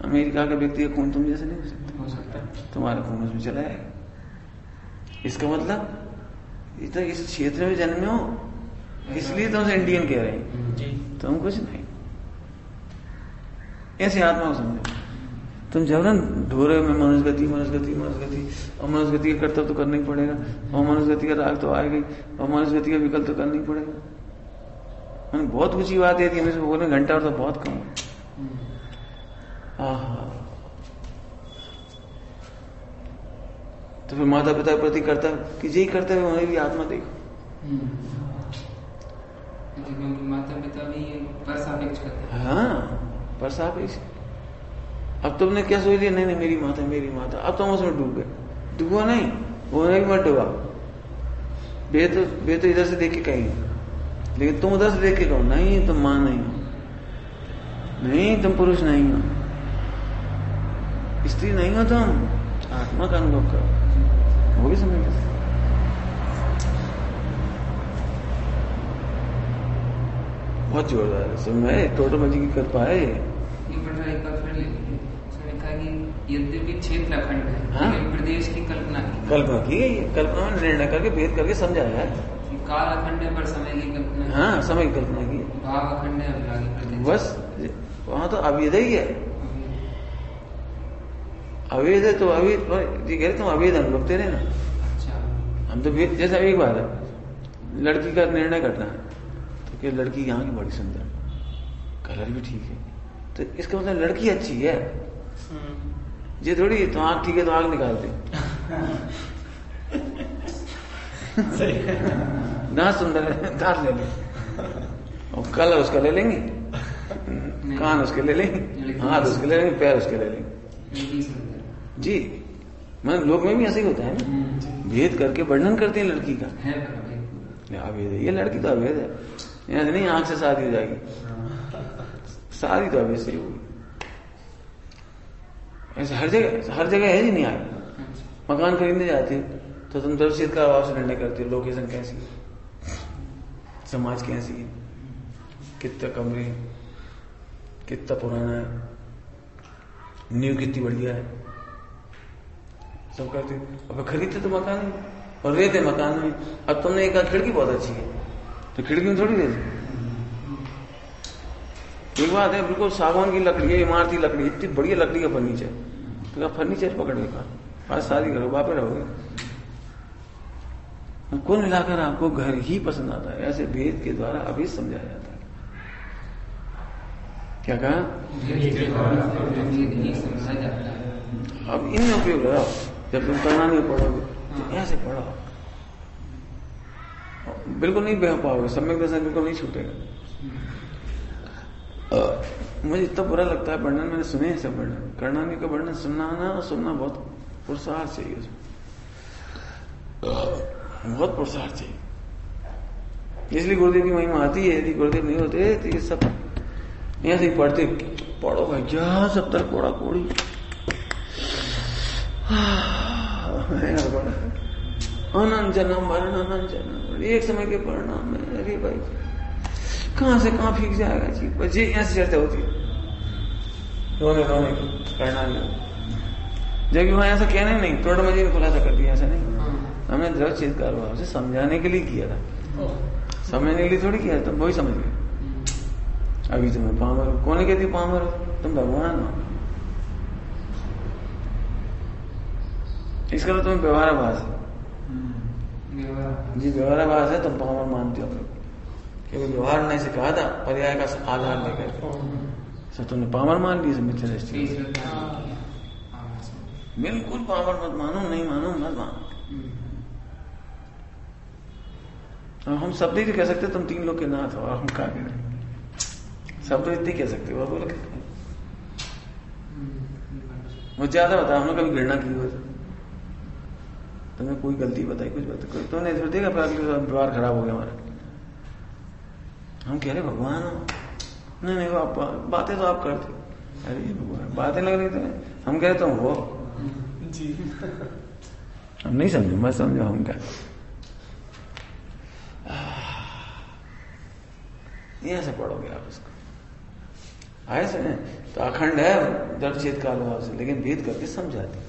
अमेरिका का व्यक्ति का खून तुम जैसे नहीं हो सकता? हो सकता है, तुम्हारा खून उसमें चला जाएगा। इसका मतलब ये तो इस क्षेत्र में जन्मे हो, इसलिए तुमसे इंडियन कह रहे हैं, तुम कुछ नहीं। ऐसे आत्मा को समझो। तुम जब ना ढोरे में मनुष्यगति मनुष्यगति मनुष्यगति, और मनुष्यगति का कर्तव्य तो करना ही पड़ेगा, और मनुष्यगति का राग तो आएगा ही, और मनुष्यगति का विकल्प तो करना ही पड़ेगा। मैंने बहुत ऊंची बात है, हमें बोले घंटा और तो बहुत कम। तो फिर माता पिता के प्रति कर्तव्य कि यही कर्तव्य, उन्हें भी आत्मा देखो। क्योंकि माता पिता भी पर सापेक्ष करते हैं। हाँ, पर सापेक्ष। अब तुमने क्या सोच लिया, नहीं नहीं मेरी माता मेरी माता, अब तुम उसमें डूब गए। डूबो नहीं, उन्हें भी मत डूबा। बे तो इधर से देख के कहीं, लेकिन तुम उधर से देख के कहो नहीं तुम मां नहीं हो, नहीं तुम पुरुष नहीं हो, स्त्री नहीं हो, तुम आत्मा का अनुभव करो, वो भी समझ गए। बहुत जोरदार है, समझ टोटोलॉजी की कृपा है। ये पढ़ रहा है, एक बार फिर ले लीजिए। उसने कहा कि यद्यपि क्षेत्र अखंड है, हाँ? लेकिन प्रदेश की कल्पना की गई है, कल्पना में निर्णय करके भेद करके समझाया है। काल अखंड है पर समय की कल्पना, हाँ समय की कल्पना की, भाव अखंड है अविभागी प्रदेश। बस वहां तो अवेद ही है, अवेद है तो अवेद जी कह रहे तुम अवेद अनुभव तेरे ना। अच्छा, हम तो जैसा एक बात है, लड़की का निर्णय करना है तो कि लड़की यहाँ की बड़ी सुंदर, कलर भी ठीक है, तो इसका मतलब लड़की अच्छी है। ये थोड़ी तो आँख ठीक है तो आँख निकाल दे, दांत सुंदर है दांत ले ले, और कलर उसका ले लेंगे, कान उसके ले लेंगे, हाथ उसके ले लेंगे, पैर उसके ले लेंगे जी। मैं लोग में भी ऐसे ही होता है ना, भेद करके वर्णन करते हैं लड़की का, अभेद है ये लड़की तो अभेद है, ऐसे नहीं आंख से शादी हो जाएगी, शादी तो अभेद से ही होगी। ऐसे हर जगह है जी नहीं आए। मकान खरीदने जाते हो तो तुम दर्शित का अभाव से निर्णय करते हो, लोकेशन कैसी है, समाज कैसी है, कितना कमरे है, कितना पुराना है, नींव कितनी बढ़िया है, सब करते। अब खरीदते तो मकान है और रहते मकान में। अब तुमने एक खिड़की बहुत अच्छी है तो खिड़की में थोड़ी रहती। एक बात है, बिल्कुल सागवान की लकड़ी है, इमारती लकड़ी, इतनी बढ़िया लकड़ी का फर्नीचर, तो फर्नीचर पकड़ने का आज शादी करो, वापस रहोगे। कुल मिलाकर आपको घर ही पसंद आता है। ऐसे भेद के द्वारा अभी समझाया जाता है। क्या कहा? अब इनमें उपयोग लगाओ। जब तुम करना नहीं पढ़ोगे तो ऐसे पढ़ो, बिल्कुल नहीं बह पाओगे, सम्यक दर्शन बिल्कुल नहीं छूटेगा। मुझे इतना बुरा लगता है वर्णन, मैंने सुने हैं सब वर्णन, कर्णानी का वर्णन सुनना बहुत पुरुषार्थ चाहिए, उसमें बहुत पुरुषार्थ चाहिए। इसलिए गुरुदेव की महिमा आती है। यदि गुरुदेव नहीं होते तो ये सब यहाँ से पढ़ते, पढ़ो भाई जहां 70 कोड़ा कोड़ी अनंत जन्म मरण, अनंत जन्म, एक समय के परिणाम में अरे भाई कहां से कहां फीक जाएगा जी। बस ये ऐसी चर्चा होती है रोने की, करना नहीं। जबकि वहां ऐसा कहने नहीं, तोड़ मजे ने खुलासा कर दिया, ऐसा नहीं। हमने द्रव चेत कारभाव से समझाने के लिए किया था, समझने के लिए थोड़ी किया था। तुम वही समझ गए। अभी तुम्हें पामर हो, कौन कहती पामर हो, तुम भगवान हो। इसका तो तुम्हें व्यवहाराभास है जी, व्यवहाराभास है, तुम पामर मानते हो क्योंकि व्यवहार नहीं सिखाया था, पर्याय का आधार लेकर तो तुमने पामर मान ली। मिथ्या दृष्टि बिल्कुल पामर मत मानो, नहीं मानो मत मानो। हम शब्द ही तो कह सकते, तुम 3 लोग के नाथ हो, और हम क्या करें, शब्द इतने कह सकते हो। बोलो वो ज्यादा बता, हमने कभी घृणा की हो, तुमने कोई गलती बताई, कुछ बताई, तुमने देखा व्यवहार खराब हो गया हमारा। हम कह रहे भगवान हो, नहीं वो आप बातें तो आप करते, अरे भगवान बातें लग रही तुम्हें, हम कह रहे तुम हो जी। हम नहीं समझो, मैं समझो हम क्या ये ऐसे पढ़ोगे आप इसको। आए सुने तो अखंड है दर्शित काल भाव से, लेकिन भेद करके समझाते।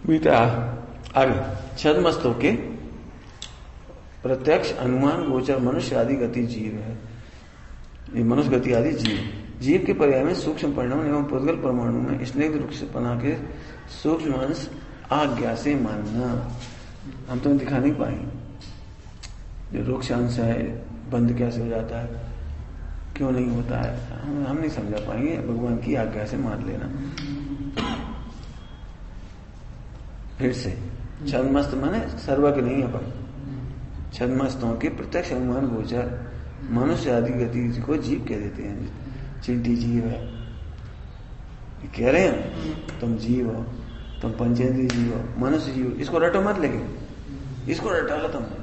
बीता आगे छद्मस्तों के प्रत्यक्ष अनुमान गोचर मनुष्य आदि गति जीव है। ये मनुष्य गति आदि जीव के पर्याय में सूक्ष्म परिणाम एवं पुद्गल परमाणु में स्नेह वृक्षपना के सूक्ष्म अंश आज्ञा से मानना। हम तो दिखा नहीं पाएंगे जो वृक्ष अंश है बंद कैसे हो जाता है, क्यों नहीं होता है, हम नहीं समझा पाएंगे। भगवान की आज्ञा से मान लेना। फिर से छद्मस्त माने सर्वज्ञ नहीं है, पर छद्मस्तों के प्रत्यक्ष अनुमान गोचर मनुष्य आदि गति को जीव कह देते हैं। चिंटी जीव है, कह रहे हैं तुम जीव हो, तुम पंचेंद्रीय जीव हो, मनुष्य जीव। इसको रटो मत, लेकिन इसको रटा लो तुमने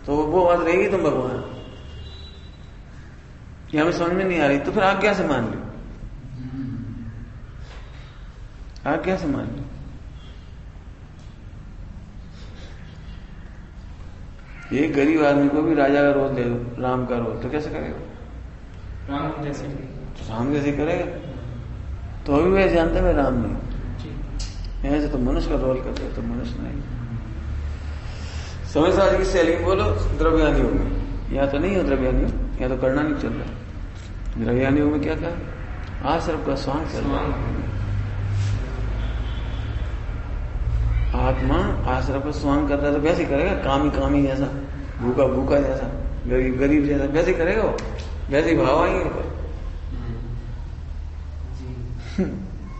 तो वो बात रहेगी तुम भगवान। ये हमें समझ में नहीं आ रही तो फिर आज्ञा से मान लो, आज्ञा से मान लो। एक गरीब आदमी को भी राजा का रोल दे दो, राम का रोल, तो कैसे करेगा? राम जैसे करेगा। तो अभी वह जानते हैं राम नहीं, ऐसे तो मनुष्य का रोल करते तो मनुष्य नहीं। समय साज की शैली बोलो द्रव्यानी योग में, या तो नहीं हो द्रव्यानी योग, या तो करना नहीं चल रहा। द्रव्यानी योग में क्या कहा? आश्रम का स्वांग चल रहा है। आत्मा आश्रम पर स्वांग कर रहा है तो वैसे करेगा, कामी जैसा, भूखा जैसा, गरीब जैसा, वैसे करेगा वो, वैसे ही भाव आएंगे ऊपर।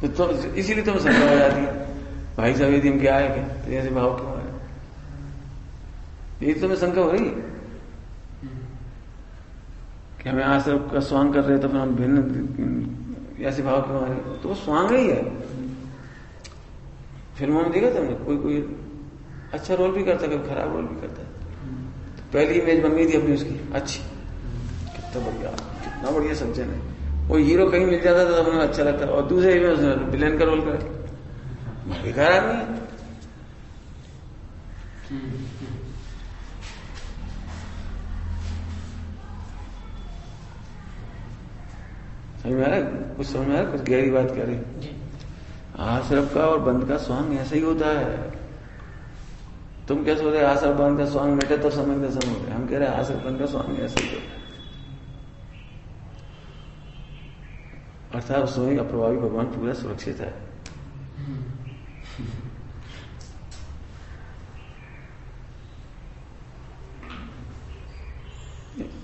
तो इसीलिए तुम्हें शंका हो जाती है भाई साहब यदि हम क्या आए क्या, तो ऐसे भाव क्यों आए? यही तो मैं शंका हो रही कि हमें आश्रम का स्वांग कर रहे तो फिर हम भिन्न ऐसे भाव क्यों आ रहे? तो वो स्वांग ही है। फिल्मों में देखा तुमने, कोई अच्छा रोल भी करता है, कोई खराब रोल भी करता है। तो पहली इमेज बन गई थी अपनी उसकी अच्छी, कितना बढ़िया सज्जन है। वो हीरो कहीं मिल जाता था तो उन्हें अच्छा लगता, और दूसरे में उसने विलेन का रोल करे, बेकार आदमी है। समझ में आ रहा है? कुछ समझ में आ रहा है? कुछ गहरी बात कर रही। आश्रम का और बंद का स्वांग ऐसा ही होता है। तुम क्या सोच रहे आश्रम बंद का स्वांग मिटे तो समय दर्शन हो गया, हम कह रहे हैं आश्रम बंद का स्वांग ऐसा ही होता है। अर्थात उसमें का प्रभावी भगवान पूरा सुरक्षित है।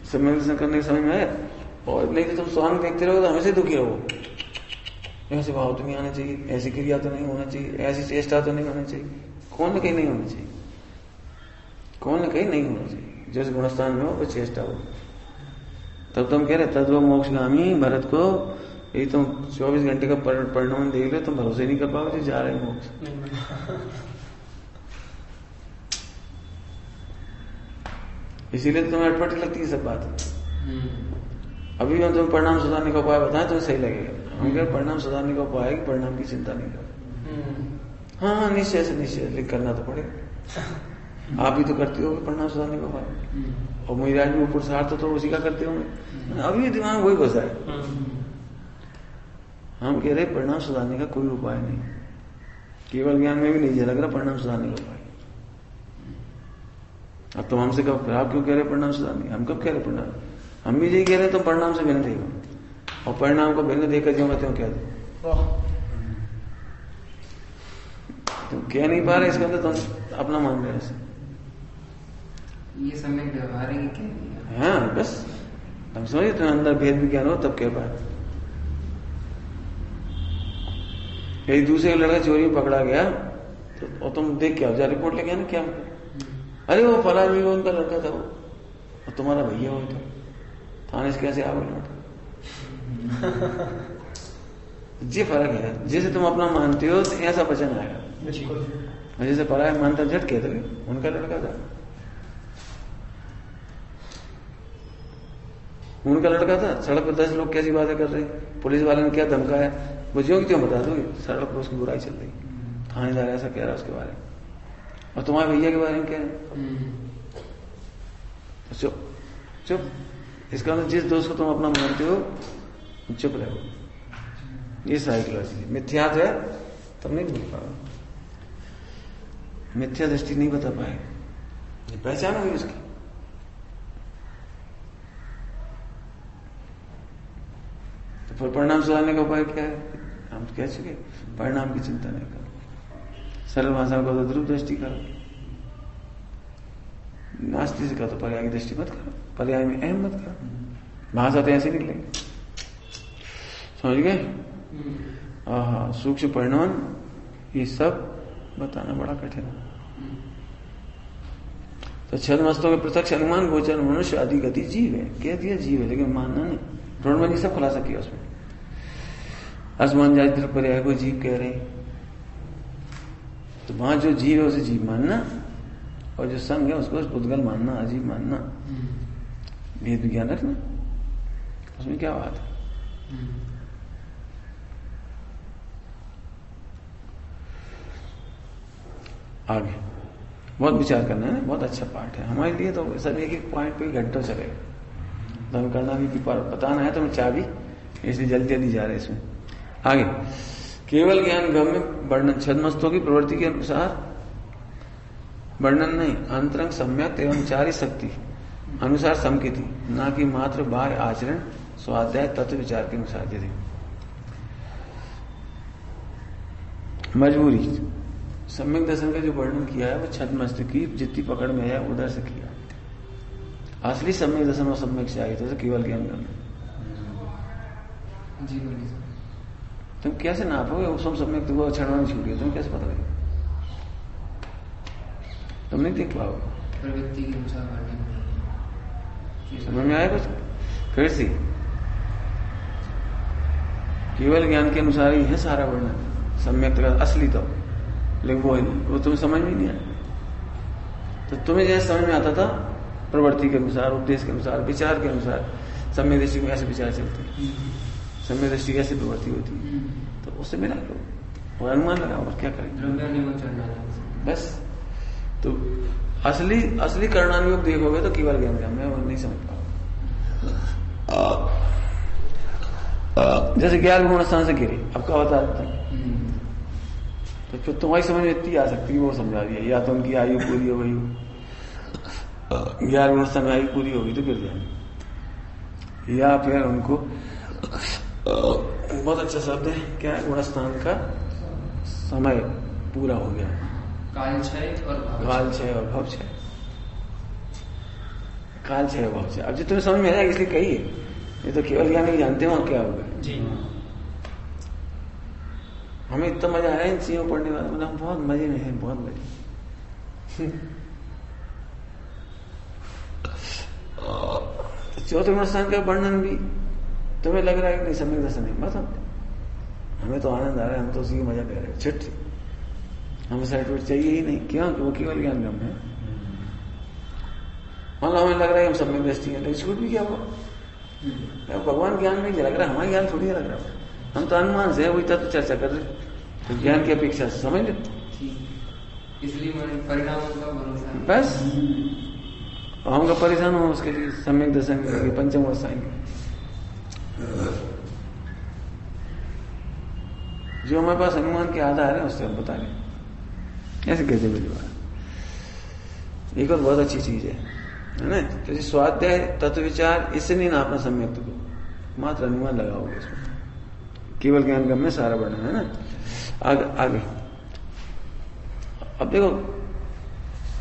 समय दर्शन करने के समय में आया, और नहीं तो तुम स्वांग देखते रहोगे तो हमेशा दुखी रहो। ऐसे भाव तो नहीं आना चाहिए, ऐसी क्रिया तो नहीं होना चाहिए, ऐसी चेष्टा तो नहीं होना चाहिए। कौन न कहीं नहीं होना चाहिए, कौन न कहीं नहीं होना चाहिए। जिस गुणस्थान में हो वो चेष्टा हो। तब तुम कह रहे तत्व मोक्षगामी भरत को, यही तुम 24 घंटे का परिणाम देख लो, तुम भरोसे नहीं कर पाओगे जा रहे मोक्ष। इसीलिए तो तुम्हें अटपटी लगती है सब बात। अभी मैं तुम्हें परिणाम सुधारने का उपाय बताएं तो सही लगेगा। हम कह परिणाम सुधारने का उपाय है कि परिणाम की चिंता नहीं करो। हाँ निश्चय से निश्चय, लेकिन करना तो पड़ेगा। आप भी तो करते हो परिणाम सुधारने का उपाय, और मुहिराज भी पुरुषार्थ तो उसी का करते होंगे। अभी भी दिमाग वही घुसा है। हम कह रहे परिणाम सुधारने का कोई उपाय नहीं, केवल ज्ञान में भी नहीं लग रहा परिणाम सुधारने का उपाय। अब तुम हमसे कब, आप क्यों कह रहे परिणाम सुधारने? हम कब कह रहे परिणाम? हम भी यही कह रहे तुम परिणाम से भिन्न देखो, और परिणाम को भिन्न देखकर जो मैं तुम कह दो। तुम कह नहीं पा रहे, इसके अंदर तुम अपना मान रहे हो। ये समय व्यवहार है क्या? हाँ बस हम समझिए, तुम्हें अंदर भेद विज्ञान हो तब कह पाए। कहीं दूसरे लड़का चोरी में पकड़ा गया तो, और तुम देख के आओ, जा रिपोर्ट लेके आना क्या? अरे वो फलानी वो उनका लड़का था वो, और तुम्हारा भैया हो तो थाने से कैसे आओगे लौट? ये फर्क है। जैसे तुम अपना मानते हो तो ऐसा वचन आएगा, जैसे पराया मानता झट कहते उनका लड़का था, उनका लड़का था। सड़क पर 10 लोग कैसी बातें कर रहे, पुलिस वाले ने क्या धमकाया, वो जो क्यों बता दो, सड़क पर उसकी बुराई चल रही, थानेदार ऐसा कह रहा है उसके बारे में, और तुम्हारे भैया के बारे में क्या है? चुप चुप। इसका मतलब जिस दोस्त को तुम अपना मानते हो चुप रहो। ये साइकोलॉजी मिथ्यात है, तुम नहीं बोल पाओ, मिथ्या दृष्टि नहीं बता पाएगी, पहचान होगी उसकी। तो फिर परिणाम सुधारने का उपाय क्या है? हम तो कह चुके, परिणाम की चिंता नहीं करो, सरल भाषा को तो ध्रुव दृष्टि करो, नास्ती से कहो तो पर्याय की दृष्टि मत करो, पर्याय में अहम मत करो। भाषा तो ऐसे निकलेगी, समझ गए? सूक्ष्म परिणाम ये सब बताना बड़ा कठिन है। तो छद्मस्तों के प्रत्यक्ष अनुमान गोचर मनुष्य आदि गति जीव है, कह दिया जीव है, लेकिन मानना नहीं। ड्रोनमन सब खुलासा किया उसमें। आसमान जाति पर्याय को जीव कह रहे, तो वहां जो जीव है उसे जीव मानना, और जो संग है उसको पुद्गल मानना, अजीब मानना, भेद विज्ञान रखना, उसमें क्या बात है? आगे बहुत विचार करना है, बहुत अच्छा पाठ है हमारे लिए। तो सब एक एक पॉइंट पे घंटों चलेगा, तो करना भी कि बताना है तो मैं चाबी इसलिए जल्दी जल्दी जा रहे इसमें। आगे केवल ज्ञान गम्य वर्णन, छद्मस्तों की प्रवृत्ति के अनुसार वर्णन नहीं, अंतरंग सम्यक एवं चारी शक्ति अनुसार समकिति, ना कि मात्र बाह्य आचरण स्वाध्याय तत्व विचार के अनुसार। यदि मजबूरी सम्यक दर्शन का जो वर्णन किया है वो छद्मस्त की जितनी पकड़ में है उधर से किया। असली सम्यक दर्शन और सम्यक से आई तो केवल ज्ञान करना। तुम कैसे नापोगे? उपसम सम्यक तो वो छड़वानी छूटी है, तुम कैसे पता लगे? तुम नहीं देख पाओगे। प्रवृत्ति के अनुसार वर्णन नहीं है। समझ में आया कुछ? फिर से केवल ज्ञान के अनुसार ही है सारा वर्णन, सम्यक का असली तो, लेकिन वो है नहीं, वो तुम्हें समझ में नहीं आया। तो तुम्हें जैसे समझ में आता था प्रवृत्ति के अनुसार, उपदेश के अनुसार, विचार के अनुसार, सम्यक दृष्टि में ऐसे विचार चलते हैं, सम्यक दृष्टि कैसे प्रवृत्ति होती है, तो उससे मिला लो और अनुमान लगाओ और क्या करेंगे बस। तो असली करणानुयोग देखोगे तो केवल ज्ञान का, मैं वो नहीं समझ पाऊंगा। जैसे 11 गुण स्थान से गिरे, अब क्या बता देता तो फिर तुम्हारी समझ में इतनी आ सकती है, वो समझा दिया, या तो उनकी आयु पूरी हो गई हो, 11 गुण स्थान में आयु पूरी होगी तो गिर जाए, या फिर उनको बहुत अच्छा शब्द है क्या है, गुणस्थान का समय पूरा हो गया, काल क्षय और काल क्षय और भव क्षय, काल क्षय और भव क्षय। अब जो तुम्हें समझ में आया इसलिए कही है, ये तो केवल ज्ञान नहीं जानते वहां क्या होगा जी। हमें इतना मजा आया इन चीजों पढ़ने वाला, मतलब बहुत मजे में है, बहुत मजे। तो चौथे गुणस्थान का वर्णन भी तुम्हें लग रहा है कि नहीं, सम्यक दर्शन नहीं, मतलब हमें तो आनंद आ रहा है, हम तो उसी की मजा ले रहे हैं, छिट हमें सर्टिफिकेट चाहिए ही नहीं, क्यों? वो केवल ज्ञान गम है। मान लो हमें लग रहा है हम सम्यक दृष्टि है, लेकिन छूट भी क्या हुआ? भगवान ज्ञान में लग रहा है, हमारा ज्ञान थोड़ी लग रहा है, हम तो अनुमान से वही तत्व चर्चा कर रहे, तो ज्ञान की अपेक्षा से समझ ले, इसलिए परिणाम का भरोसा बस। हम का परेशान हो उसके लिए सम्यक दर्शन के लिए पंचम अवस्था जो हमारे पास अनुमान के आधार है उससे हम बता रहे, ऐसे कैसे बिल्कुल। एक और बहुत अच्छी चीज है ना, जैसे स्वाध्याय तत्व विचार, इससे नहीं नापना सम्यक को, मात्र अनुमान लगाओगे इसमें, केवल ज्ञान गम में सारा वर्णन है ना। आगे अब देखो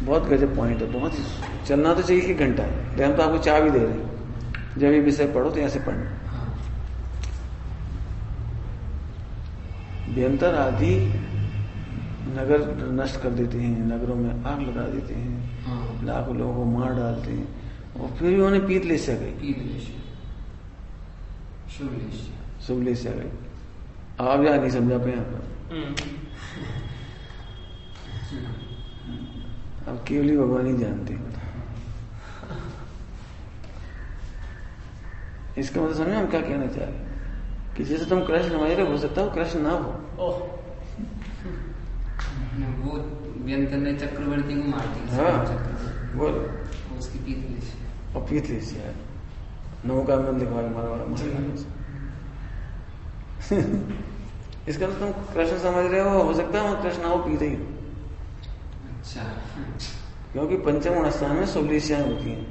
बहुत गजब पॉइंट है, बहुत ही चलना तो चाहिए कि घंटा है, लेकिन हम तो आपको चाबी दे रहे हैं, जब ये विषय पढ़ो तो ऐसे पढ़ना। व्यंतर आदि नगर नष्ट कर देते हैं, नगरों में आग लगा देते हैं, लाखों लोगों को मार डालते हैं, और फिर भी उन्हें पीतलेश्या गई, शुभलेश्या गई। आप या नहीं समझा पे यहाँ पर, अब केवल ही भगवान ही जानते हैं। इसका मतलब समझे हम क्या कहना चाह रहे हैं, कि जैसे तुम कृष्ण समझ रहे हो सकता हो कृष्ण ना हो। वो व्यंतर ने चक्रवर्ती को मार दिया, हाँ बोल, उसकी पीतलेश्या, और पीतलेश्या है नौका में लिखवा मारा वाला इसका तो तुम कृष्ण समझ रहे हो सकता है कृष्ण हो पीते ही। अच्छा, क्योंकि पंचम गुणस्थान में शुभलेश्याएं होती हैं,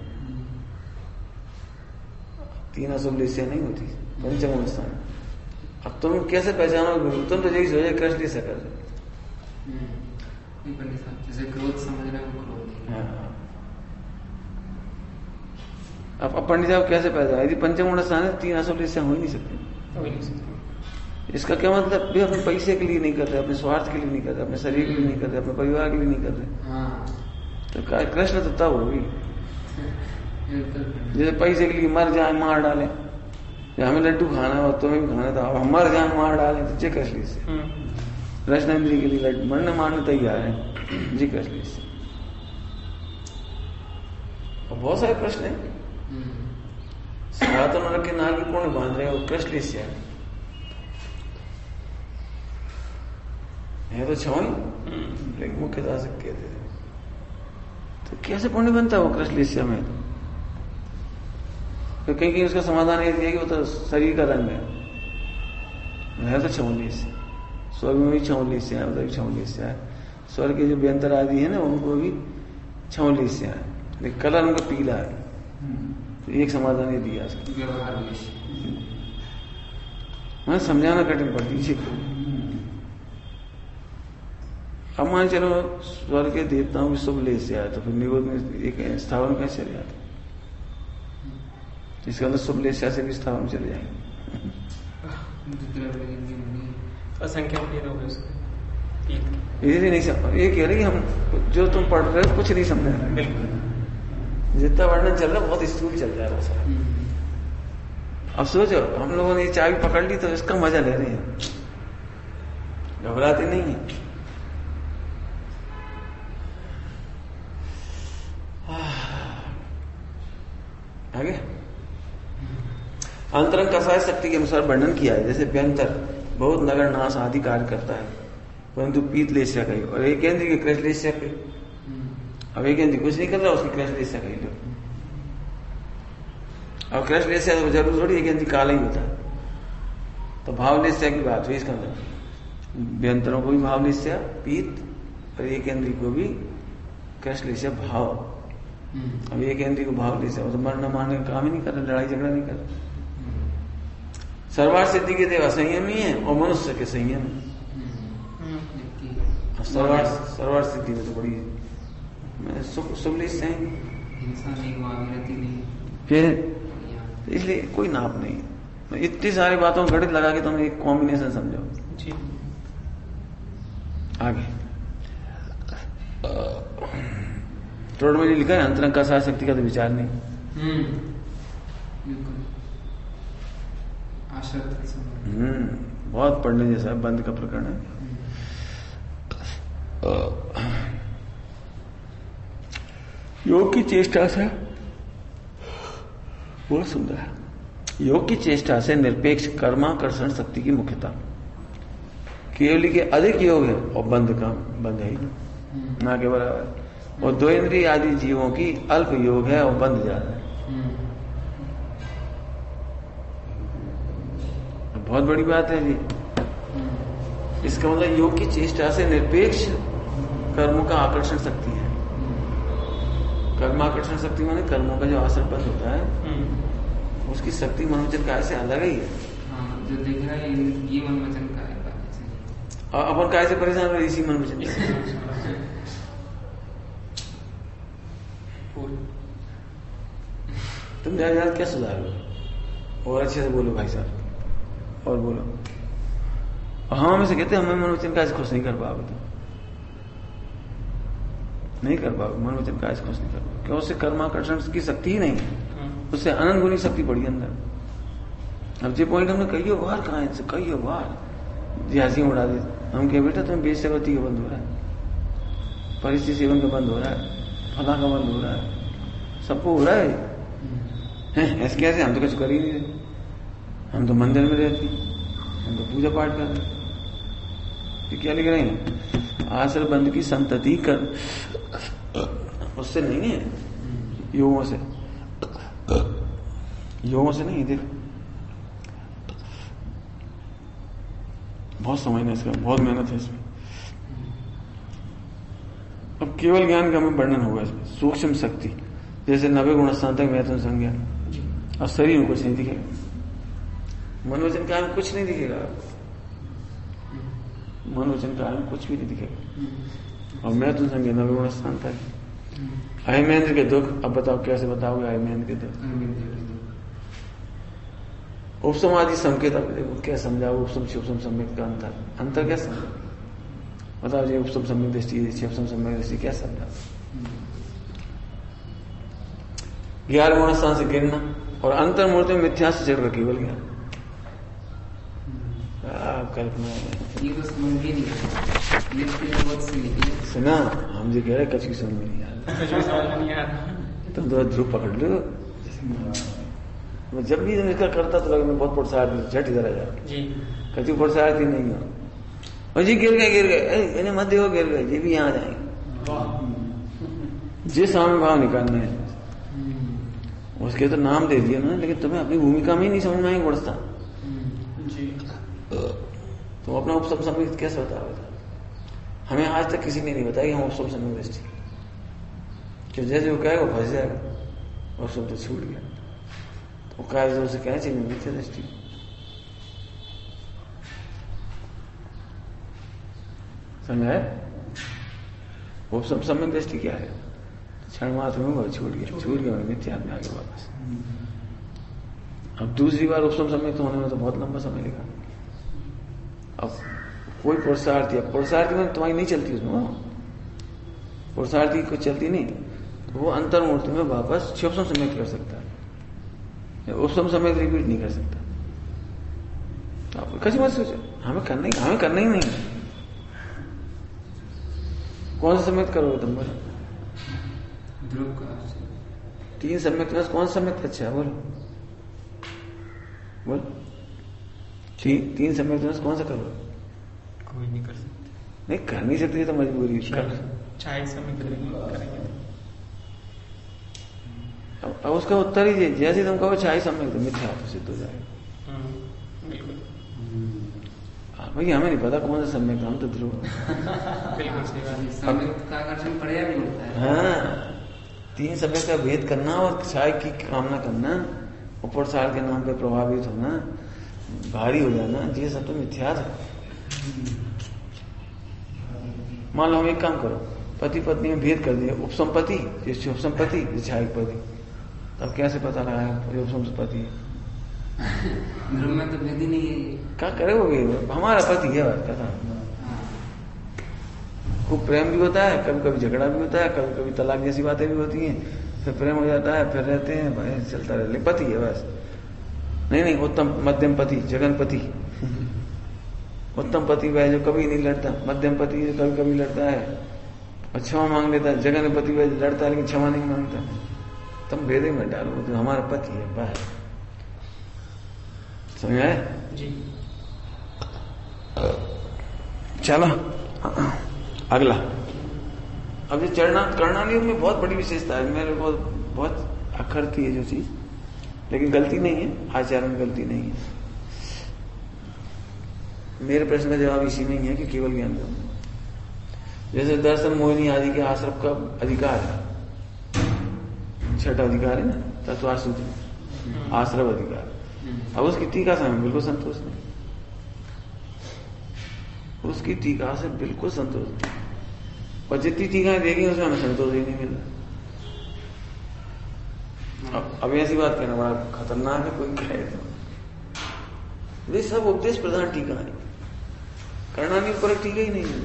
3 अशुभलेश्या नहीं होती पंचम गुणस्थान। अब तुम कैसे पहचानोगे? तुम तो यही सोचे कृष्ण से कर, जैसे क्रोध समझ रहे हो क्रोध। हाँ। अब पंडित साहब कैसे पहचान, यदि पंचम गुणस्थान है 3 अशुभलेश्या हो ही नहीं सकती। इसका क्या मतलब, भी अपने पैसे के लिए नहीं कर रहे, अपने स्वार्थ के लिए नहीं कर रहे, अपने शरीर के लिए नहीं कर रहे, अपने परिवार के लिए नहीं कर रहे, तो कृष्ण तो तब होगी जैसे पैसे के लिए मर जाए मार डाले, हमें लड्डू खाना है और तुम्हें भी खाना था, अब हम मर जाए मार डाले तो जी कृष्ण से, कृष्ण इंद्री के लिए लड्डू मरने मारने तैयार है जी कृष्ण से। और बहुत सारे प्रश्न है, सनातन नरक के नाग भी कौन बांध रहे हो? कृष्ण से है तो छाई, लेकिन मुख्यता से कहते थे, तो कैसे पुण्य बनता है वो कृष्ण में? तो कहीं उसका समाधान ये दिया कि वो तो शरीर का रंग है तो छौलीस्य, स्वर्ग में भी छौलीस्य है, उधर भी छौलीस्य है, स्वर्ग के जो व्यंतर आदि है ना उनको भी छौलीस्य है, लेकिन कलर उनका पीला है, तो एक समाधान ये दिया मैं समझाना कठिन पड़ती है। अब मान चलो स्वर्ग के देवताओं की शुभलेश्य आया तो फिर निरोध में एक स्थावन कैसे चले जाते, इसका मतलब शुभलेश्या से भी स्थावन चले जाएंगे। असंख्य इसीलिए नहीं समझ, ये कह रही हम जो तुम पढ़ रहे हो कुछ नहीं समझ रहे बिल्कुल। जितना वर्णन चल रहा है बहुत स्थूल चल रहा है बस। अब सोचो हम लोगों ने ये चाबी पकड़ ली तो इसका मजा ले रहे हैं, घबराते नहीं है। आगे अंतरंग कसाय शक्ति के अनुसार वर्णन किया है। जैसे व्यंतर बहुत नगर नाश आदि कार्य करता है, परंतु पीत लेस्या कही और एक केंद्र की कृष्ण लेस्या कही। अब एक केंद्र कुछ नहीं कर रहा, उसकी कृष्ण लेस्या कही लो। अब कृष्ण लेस्या तो जरूर थोड़ी एक केंद्र काला ही होता है, तो भाव लेस्या की बात हुई इसका अंदर। व्यंतरों को भी भाव लेस्या पीत और एक केंद्र को भी कृष्ण लेस्या भाव। अब एक केंद्र को भाव लेस्या तो मरना मारने का काम ही नहीं कर रहे, लड़ाई झगड़ा नहीं कर रहे। सर्वार्थ सिद्धि के देव असंयमी है और मनुष्य के संयम। सर्वार्थ सिद्धि में तो बड़ी सुबलिस है फिर, इसलिए कोई नाप नहीं। इतनी सारी बातों को गणित लगा के तुम एक कॉम्बिनेशन समझो। आगे टोड में लिखा है अंतरंग का सार शक्ति का तो विचार नहीं। बहुत पढ़ने जैसा बंद का प्रकरण है। योग की चेष्टा से बहुत सुंदर है। योग की चेष्टा से निरपेक्ष कर्माकर्षण शक्ति की मुख्यता, केवली के अधिक योग है और बंद का बंद है ही ना के बराबर, और दो इंद्रिय आदि जीवों की अल्प योग है और बंद ज्यादा है। बहुत बड़ी बात है जी। इसका मतलब योग की चेष्टा से निरपेक्ष कर्मों का आकर्षण शक्ति है। कर्माकर्षण शक्ति माने कर्मों का जो आश्रय बंद होता है उसकी शक्ति मनोवचन काय से अलग ही है। जो दिख रहा है ये मनोवचन काय है, और अपन काय से परेशान रहे इसी मनोवचन से। तुम ज्यादा क्या सुधार लो और अच्छे से बोलो भाई साहब, और बोलो। और हम हमें से कहते हैं हमें मनोवचन का खुश नहीं कर पाओगे, तो नहीं कर पाओगे मनोवचन का खुश नहीं कर पाओगे, क्यों? उससे कर्माकर्षण की शक्ति ही नहीं है, उससे अनंत गुनी शक्ति बढ़ी अंदर। अब जो पॉइंट हमने कही बार कहा है, कही बार जी हंसी उड़ा दी। हम कहे बेटा तुम्हें बेशवती का बंद हो रहा है, परिस्थिति सेवन का बंद हो रहा है, फला का बंद हो रहा है, सबको हो रहा है। ऐसे कैसे? हम तो कुछ कर ही नहीं रहे, हम तो मंदिर में रहते, हम तो पूजा पाठ कर रहे। ये क्या लिख रहे हैं? आश्रय बंद की संतति कर, उससे नहीं है, योगों से, योगों से नहीं। देख बहुत समझना इसका, बहुत मेहनत है इसमें। अब केवल ज्ञान का हमें वर्णन होगा इसमें। सूक्ष्म शक्ति जैसे 90 गुण तक महत्व संज्ञा, अब शरीर में कुछ नहीं दिखेगा, मनोवचन काल में कुछ नहीं दिखेगा, मनोवचन काल में कुछ भी नहीं दिखेगा। और मैं तुम संज्ञा 90 गुण तक। अहिमेंद्र के दुख, अब बताओ कैसे बताओगे अहिमेंद्र के दुख? उपसम आदि संकेत, अब देखो क्या समझाओ उपसम उपसम सम्यक का अंतर, अंतर क्या समझो? बताओ जी उपसम सम्यक दृष्टि, उपसम सम्यक दृष्टि क्या समझाओ? 11 गुण से गिरना और अंतर्मूर्ति में मिथ्या से जग केवल ज्ञान। कल्पना ये तो समझ भी नहीं सुना, हम जो कह रहे कछ की समझ में नहीं आ रहा। तुम तो ध्रुव पकड़ लो। मैं जब भी इसका करता तो लगे मैं बहुत प्रोत्साहित, झट इधर आ जा, कछु प्रोत्साहित ही नहीं हो। और जी गिर गए मत देखो गिर गए, ये भी यहाँ जाएंगे। जिस सामने भाव निकालना है उसके तो नाम दे दिया ना, लेकिन तुम्हें अपनी भूमिका में ही नहीं समझ में आएंगे गुणस्था। तो अपना उपसम सम्यक कैसे बताओगे? हमें आज तक किसी ने नहीं बताया कि हम उपसम सम्यक दृष्टि, कि जैसे वो कहेगा वो फंस जाएगा, उपसम तो छूट गया। तो काय जोर से कहना चाहिए मिथ्या दृष्टि। समझाए? उपसम सम्यक दृष्टि क्या है? क्षण मात्र में वो छूट गया मिथ्या में आगे वापस। अब दूसरी बार उपसम सम्यक तो होने में तो बहुत लंबा समय लगा। अब कोई पुरुषार्थी है, पुरुषार्थी में तुम्हारी नहीं चलती उसमें, पुरुषार्थी को चलती नहीं, तो वो अंतर्मूर्ति में वापस क्षुप्सम सम्यक कर सकता है, उपसम सम्यक रिपीट नहीं कर सकता। कैसी बात सोचो, हमें करना ही नहीं। कौन सा सम्यक करोगे तुम? बोलो ध्रुव का 3 सम्यक में कौन सा सम्यक अच्छा है? बोलो 3 सम्यक में कौन सा करोगे? कोई नहीं कर सकते। नहीं कर नहीं सकती तो मजबूरी कर। चाय सम्यक करेंगे। अब उसका उत्तर ही जैसे तुम कहो चाय सम्यक तो मिथ्या तो सिद्ध हो जाएगा। बिल्कुल भाई हमें नहीं पता कौन सा सम्यक, हम तो ध्रुव। बिल्कुल सही बात। सम्यक का आकर्षण पड़े भी होता है। हाँ 3 सम्यक का भेद करना और चाय की कामना करना, ऊपर साल के नाम पे प्रभावित होना, भारी हो जाना, ये सब तो मिथ्या है। मान लो हम एक काम करो, पति पत्नी में भेद कर दिया, उपसंपत्ति जैसे उपसंपत्ति जैसे छायकपति, तब कैसे पता लगा उपसंपत्ति है? ध्रुव में तो भेद ही नहीं है। क्या करे वो हमारा पति है, बात कहता खूब प्रेम भी होता है, कभी कभी झगड़ा भी होता है, कभी कभी तलाक जैसी बातें भी होती हैं, फिर प्रेम हो जाता है, फिर रहते हैं, भाई चलता रहे, पति है बस। नहीं उत्तम मध्यम पति, जगनपति उत्तम पति वह जो कभी नहीं लड़ता, मध्यम पति जो कभी कभी लड़ता है और क्षमा मांग लेता है, जगनपति वह लड़ता है लेकिन क्षमा नहीं मांगता। तुम भेदे में डालो, तो हमारा पति है बस। समझ आए जी। चलो अगला। अब ये करणानियोग में बहुत बड़ी विशेषता है, मेरे को बहुत अखर थी है जो चीज, लेकिन गलती नहीं है, आचार में गलती नहीं है। मेरे प्रश्न का जवाब इसी में ही है कि केवल ज्ञान का, जैसे दर्शन मोहिनी आदि के आश्रम का अधिकार है, 6ठा अधिकार है ना, तत्वाश्रित आश्रम अधिकार। अब उसकी टीका से हमें बिल्कुल संतोष नहीं, उसकी टीका से बिल्कुल संतोष नहीं, और जितनी टीकाएं देगी उसमें हमें संतोष ही नहीं मिल रहा। अब ऐसी बात कहना बड़ा खतरनाक है, कोई कहे तो ये सब उपदेश प्रधान टीका है, करणानियोग पर टीका ही नहीं है।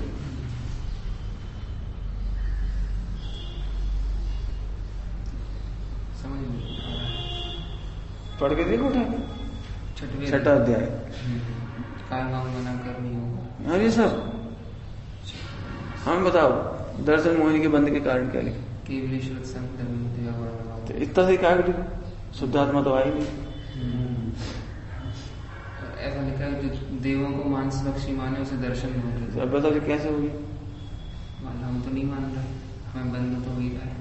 पढ़ के देखो उठा के 6ठा अध्याय, ये सब हम बताओ दर्शन मोहिनी के बंद के कारण क्या लिखे? तो इतना से क्या लिखा? शुद्धात्मा तो आई नहीं। ऐसा लिखा है जो देवों को मानस लक्ष्मी माने उसे दर्शन नहीं होते। अब बताओ कैसे होगी? हम तो नहीं मान रहे, हमें बंद तो हो ही रहा है।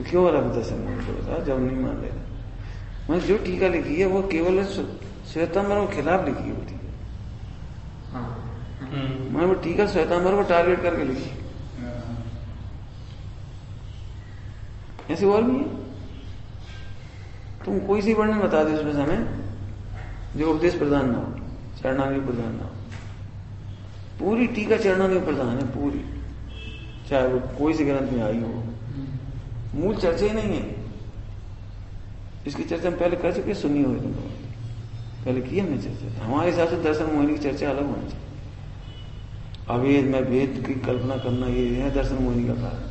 क्यों हो रहा है दर्शन मोहिनी को? बताओ जब नहीं मान रहे। मैं जो टीका लिखी है वो केवल श्वेतांबर के खिलाफ लिखी होती है। मैं वो टीका श्वेतांबर को टारगेट करके लिखी, ऐसे और भी है। तुम कोई सी वर्णन बता दो उसमें हमें जो उपदेश प्रदान ना हो, चरणानियोग प्रदान ना हो। पूरी टीका चरणानियोग प्रदान है पूरी, चाहे वो कोई सी ग्रंथ में आई हो, मूल चर्चा ही नहीं है। इसकी चर्चा हम पहले कर चुके, सुनी हुई तुम पहले की हमने चर्चा। हमारे हिसाब से दर्शन मोहिनी की चर्चा अलग होनी चाहिए। अवेद में वेद की कल्पना करना ये है दर्शन मोहिनी का कारण।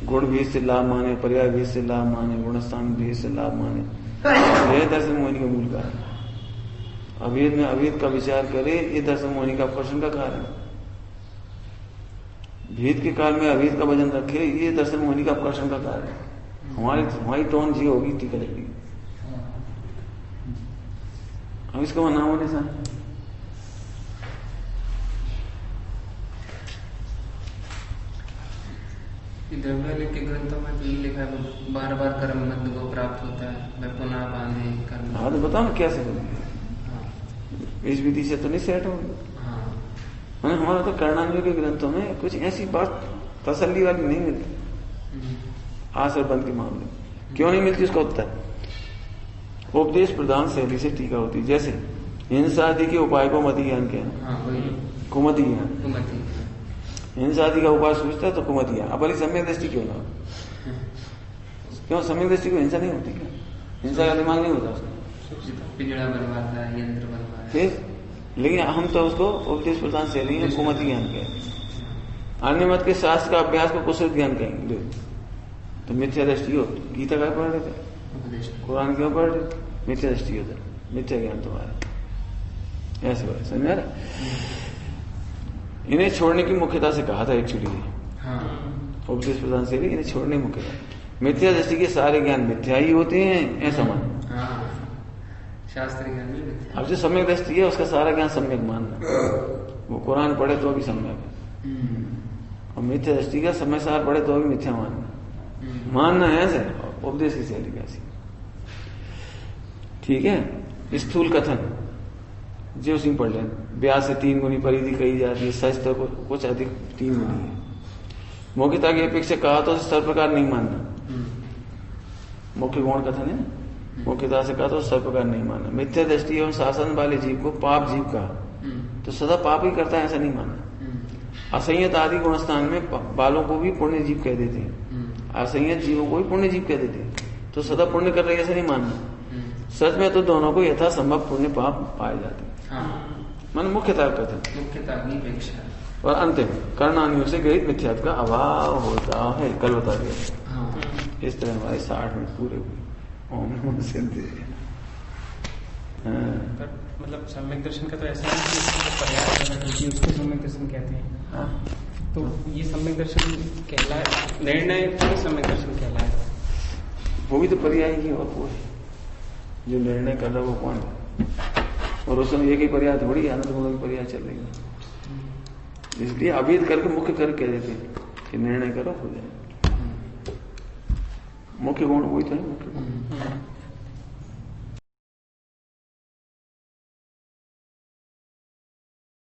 गुण भेद से लाभ माने, पर्याय भेद से लाभ माने, गुणस्थान भेद से लाभ माने, यह दर्शन मोहिनी का मूल कारण। अवेद में अवेद का विचार करे, ये दर्शन मोहिनी का आकर्षण का कारण। भेद के काल में अभेद का वजन रखे, ये दर्शन मोहिनी का आकर्षण का कारण है। हमारी टोन जी होगी टीका लिखी। अब इसका नाम होने सा द्रव्य के ग्रंथों में तो ये लिखा है बार बार कर्म मध्य को प्राप्त होता है, मैं पुनः बांधे कर्म। हाँ तो बताओ ना कैसे करेंगे? इस विधि से तो नहीं सेट होगी। हमारा तो करणानियोग के ग्रंथों में कुछ ऐसी बात तसल्ली वाली नहीं मिलती। आश्रय बंद के मामले क्यों नहीं मिलती? उसका उत्तर उपदेश प्रधान शैली से टीका होती। जैसे हिंसा आदि के उपाय को मति ज्ञान कहना, कुमति ज्ञान। हिंसा आदि का उपाय सोचता है तो कुमति ज्ञान। अब सम्यक दृष्टि क्यों ना? क्यों सम्यक दृष्टि को हिंसा नहीं होती? क्या हिंसा का दिमाग नहीं होता उसका? पिंजड़ा बनवाता है, यंत्र बनवा है। फिर लेकिन हम तो उसको उपदेश प्रदान से नहीं है, कुमति ज्ञान कहेंगे। अन्य मत के शास्त्र का अभ्यास को कुशल ज्ञान कहेंगे। तो मिथ्या दृष्टि हो, गीता का पढ़ रहे थे, उपदेश कुरान क्यों पढ़ रहे थे? मिथ्या दृष्टि होता, मिथ्या ज्ञान तुम्हारा ऐसे बात समझ रहा। इन्हें छोड़ने की मुख्यता से कहा था एक्चुअली, हाँ उपदेश प्रदान से इन्हें छोड़ने की मुख्यता। मिथ्या दृष्टि के सारे ज्ञान मिथ्या ही होते हैं ऐसा मान। हाँ शास्त्रीय ज्ञान भी मिथ्या। अब जो सम्यक दृष्टि है उसका सारा ज्ञान सम्यक मानना, वो कुरान पढ़े तो भी सम्यक है, और मिथ्या दृष्टि का समय सार पढ़े तो भी मिथ्या मानना है ऐसे। उपदेश की शैली कैसी, ठीक है। स्थूल कथन जो उसी पढ़ लें, ब्याह से 3 गुनी परिधि कही जाती है, सच तो कुछ अधिक 3 गुनी है। मौखिकता की अपेक्षा कहा तो सर्व प्रकार नहीं मानना, मुख्य गुण कथन है, मौखिकता से कहा तो सर्व प्रकार नहीं मानना। मिथ्या दृष्टि एवं शासन वाले जीव को पाप जीव कहा तो सदा पाप ही करता है ऐसा नहीं मानना। असंयत आदि गुणस्थान में बालों को भी पुण्य जीव कह देते हैं, असंयत जीवों को भी पुण्य जीव कह देते हैं, तो सदा पुण्य कर रहे ऐसा नहीं मानना। सच में तो दोनों को यथासंभव पुण्य पाप पाए जाते हैं, मन मुख्यता कथन मुख्यता की अपेक्षा। और अंतिम कर्णानियों से गृहित मिथ्यात्व का अभाव होता है, कल बता दिया। इस तरह हमारे 60 मिनट पूरे हुए। ओम नमः सिद्धे। मतलब सम्यक दर्शन का तो ऐसा है कि उसको पर्याय उसको सम्यक दर्शन कहते हैं। तो ये सम्यक दर्शन कहलाए, निर्णय तो सम्यक दर्शन कहलाए, वो भी तो पर्याय ही और वो जो निर्णय कर रहा है वो कौन है? और उस समय एक ही पर्याय थोड़ी अनंत गुणों की पर्याय चल रही है, इसलिए अभेद करके मुख्य करके कह देते हैं कि निर्णय करो हो जाए। मुख्य गुण वही तो है, मुख्य गुण